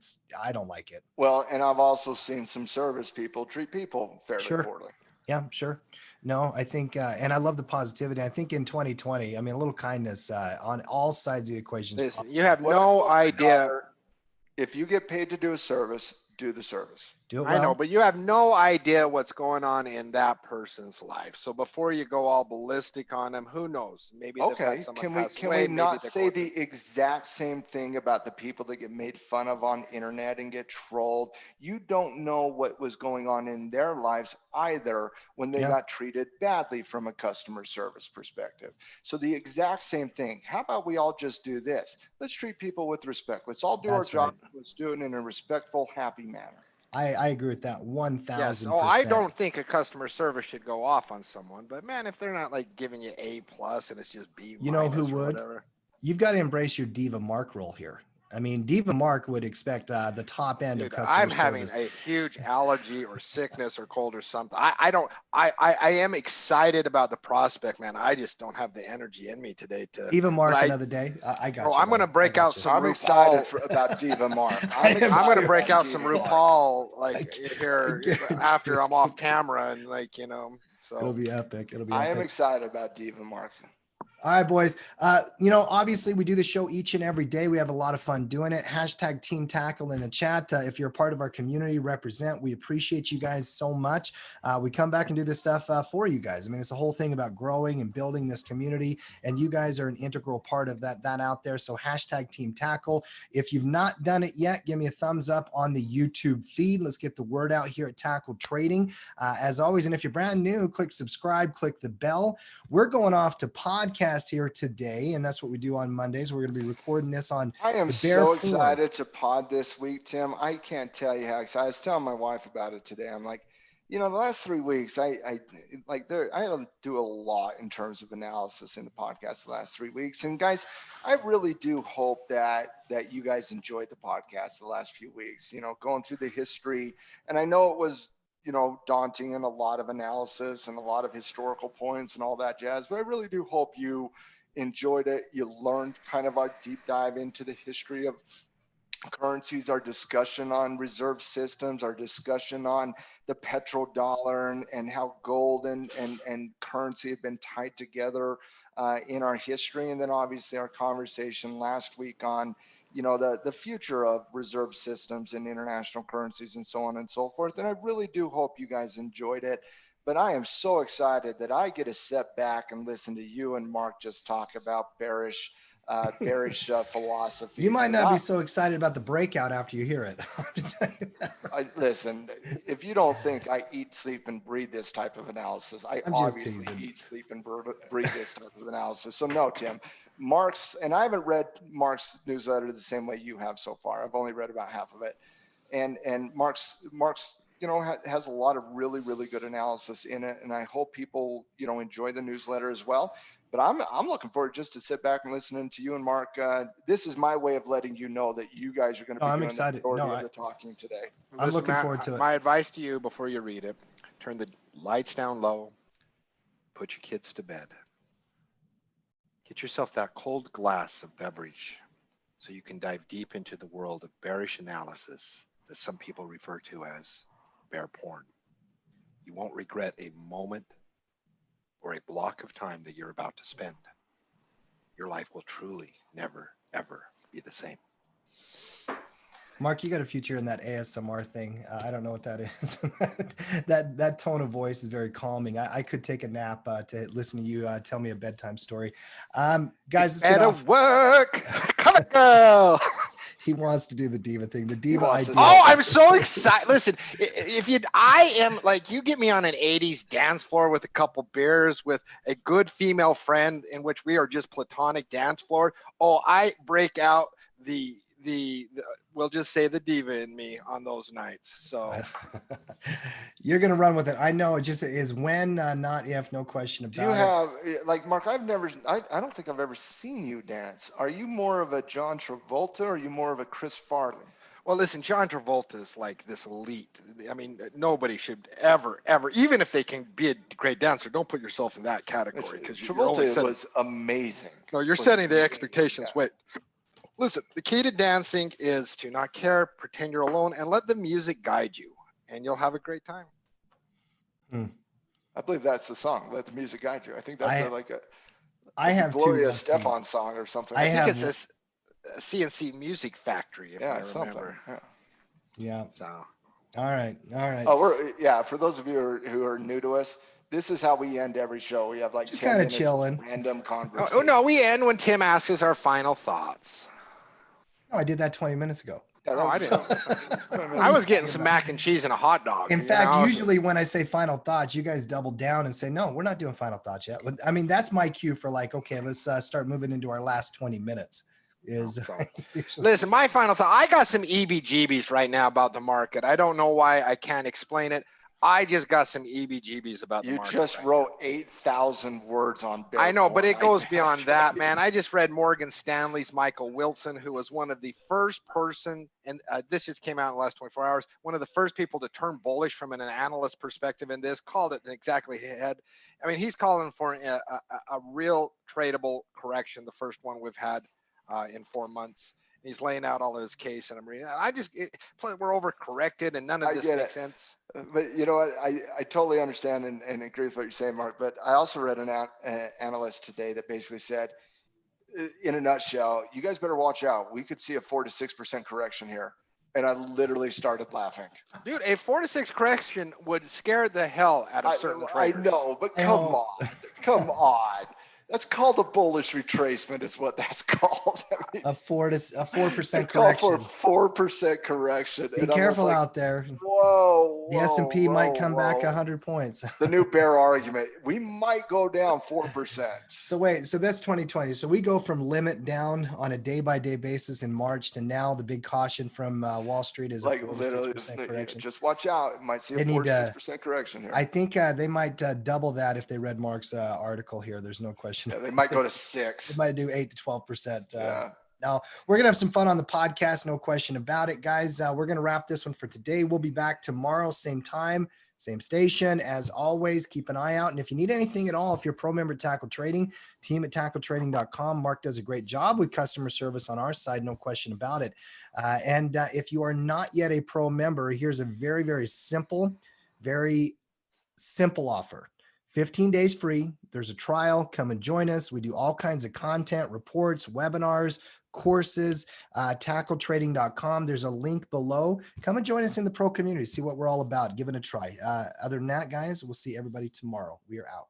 I don't like it. Well, and I've also seen some service people treat people fairly poorly. Yeah, sure. No, I think, and I love the positivity. I think in 2020, I mean, a little kindness on all sides of the equation. Listen, you have no idea. If you get paid to do a service, do the service. Do it well. I know, but you have no idea what's going on in that person's life. So before you go all ballistic on them, who knows? Maybe okay. Can we not say the exact same thing about the people that get made fun of on internet and get trolled? You don't know what was going on in their lives either when they got treated badly from a customer service perspective. So the exact same thing. How about we all just do this? Let's treat people with respect. Let's all do our job. Let's do it in a respectful, happy manner. I agree with that 1,000%. Yes. Oh, I don't think a customer service should go off on someone, but man, if they're not like giving you A+ and it's just B-, you know who would? Whatever. You've got to embrace your Diva Mark role here. I mean, Diva Mark would expect the top end of customer service. I'm having a huge allergy or sickness or cold or something. I am excited about the prospect, man. I just don't have the energy in me today to. Diva Mark another day. I got you. I'm going to break out some RuPaul. I'm excited about Diva Mark. I'm going to break out some RuPaul here after I'm off camera and so. It'll be epic. I am excited about Diva Mark. All right, boys. Obviously we do the show each and every day. We have a lot of fun doing it. Hashtag Team Tackle in the chat. If you're a part of our community, represent. We appreciate you guys so much. We come back and do this stuff for you guys. I mean, it's the whole thing about growing and building this community, and you guys are an integral part of that out there. So hashtag Team Tackle. If you've not done it yet, give me a thumbs up on the YouTube feed. Let's get the word out here at Tackle Trading. As always, and if you're brand new, click subscribe, click the bell. We're going off to podcast here today, and that's what we do on Mondays. We're going to be recording this on. I am so excited to pod this week, Tim. I can't tell you how excited. I was telling my wife about it today. I'm like, You know, the last 3 weeks, I don't do a lot in terms of analysis in the podcast the last 3 weeks. And guys, I really do hope that you guys enjoyed the podcast the last few weeks, you know, going through the history. And I know it was, you know, daunting and a lot of analysis and a lot of historical points and all that jazz, but I really do hope you enjoyed it. You learned kind of our deep dive into the history of currencies, our discussion on reserve systems, our discussion on the petrodollar and how gold and currency have been tied together in our history. And then obviously our conversation last week on, you know, the future of reserve systems and international currencies and so on and so forth. And I really do hope you guys enjoyed it. But I am so excited that I get to sit back and listen to you and Mark just talk about bearish philosophy. You might not be so excited about the breakout after you hear it. Listen, if you don't think I eat, sleep, and breathe this type of analysis, I obviously eat, sleep, and breathe this type of analysis. So no, Tim, and I haven't read Mark's newsletter the same way you have so far. I've only read about half of it. And Mark's you know, has a lot of really, really good analysis in it. And I hope people, you know, enjoy the newsletter as well. But I'm looking forward just to sit back and listening to you and Mark. This is my way of letting you know that you guys are going to be doing the majority of the talking today. I'm looking forward to it. My advice to you before you read it, turn the lights down low, put your kids to bed. Get yourself that cold glass of beverage so you can dive deep into the world of bearish analysis that some people refer to as bear porn. You won't regret a moment or a block of time that you're about to spend. Your life will truly never, ever be the same. Mark, you got a future in that ASMR thing. I don't know what that is. that tone of voice is very calming. I could take a nap to listen to you tell me a bedtime story. Guys, let's get off. Work. Come on, girl. He wants to do the diva thing. The diva idea. Oh, I'm so excited. Listen, I am like, you get me on an 80s dance floor with a couple beers with a good female friend in which we are just platonic dance floor. Oh, I break out the we'll just say the diva in me on those nights. So you're going to run with it. I know it just is when, not if, no question about it. Do you have, like, Mark, I don't think I've ever seen you dance. Are you more of a John Travolta or are you more of a Chris Farley? Well, listen, John Travolta is like this elite. I mean, nobody should ever, even if they can be a great dancer, don't put yourself in that category. Because Travolta was amazing. No, you're setting the expectations. Yeah. Wait. Listen, the key to dancing is to not care, pretend you're alone, and let the music guide you, and you'll have a great time. I believe that's the song. Let the music guide you. I think that's I have Gloria Stefan song or something. I think it's a CNC Music Factory, if I remember. Yeah. So. All right. Oh, for those of you who are new to us, this is how we end every show. We have like just 10 kind of minutes chilling, random conversation. Oh no, we end when Tim asks us our final thoughts. No, I did that 20 minutes ago. Yeah, I didn't. I was getting some mac and cheese and a hot dog. In fact, usually when I say final thoughts, you guys double down and say, no, we're not doing final thoughts yet. I mean, that's my cue for like, okay, let's start moving into our last 20 minutes. Listen, my final thought, I got some EBGBs right now about the market. I don't know why. I can't explain it. I just got some EBGBs about the market. You just wrote 8,000 words on bear. I know, but it goes beyond that, man. I just read Morgan Stanley's Michael Wilson, who was one of the first person, and this just came out in the last 24 hours, one of the first people to turn bullish from an analyst perspective in this, called it exactly head. I mean, he's calling for a real tradable correction, the first one we've had in 4 months. He's laying out all of his case, and I'm reading. We're overcorrected, and none of this makes sense. But you know what? I totally understand and agree with what you're saying, Mark. But I also read an analyst today that basically said, in a nutshell, you guys better watch out. We could see a 4 to 6% correction here. And I literally started laughing. Dude, a 4 to 6 correction would scare the hell out of certain traders. I know, but come on. That's called a bullish retracement, is what that's called. I mean, A 4% it called for a correction. 4% correction. Be And I'm just careful like, out there. whoa, The S&P might come back whoa. 100 points. The new bear argument. We might go down 4%. So wait, so that's 2020. So we go from limit down on a day-by-day basis in March to now the big caution from Wall Street is a Like 4 to literally, 6% correction. just watch out. It might see a They 4 need to 6% correction here. I think they might double that if they read Mark's article here. There's no question. Yeah, they might go to They 6. might do 8 to 12%. Yeah. Now we're gonna have some fun on the podcast, no question about it, guys. We're gonna wrap this one for today. We'll be back tomorrow, same time, same station. As always, keep an eye out. And if you need anything at all, if you're a pro member at Tackle Trading, team at tackletrading.com. Mark does a great job with customer service on our side, no question about it. And if you are not yet a pro member, here's a very, very simple offer. 15 days free. There's a trial. Come and join us. We do all kinds of content, reports, webinars, courses, tackletrading.com. There's a link below. Come and join us in the pro community. See what we're all about. Give it a try. Other than that, guys, we'll see everybody tomorrow. We are out.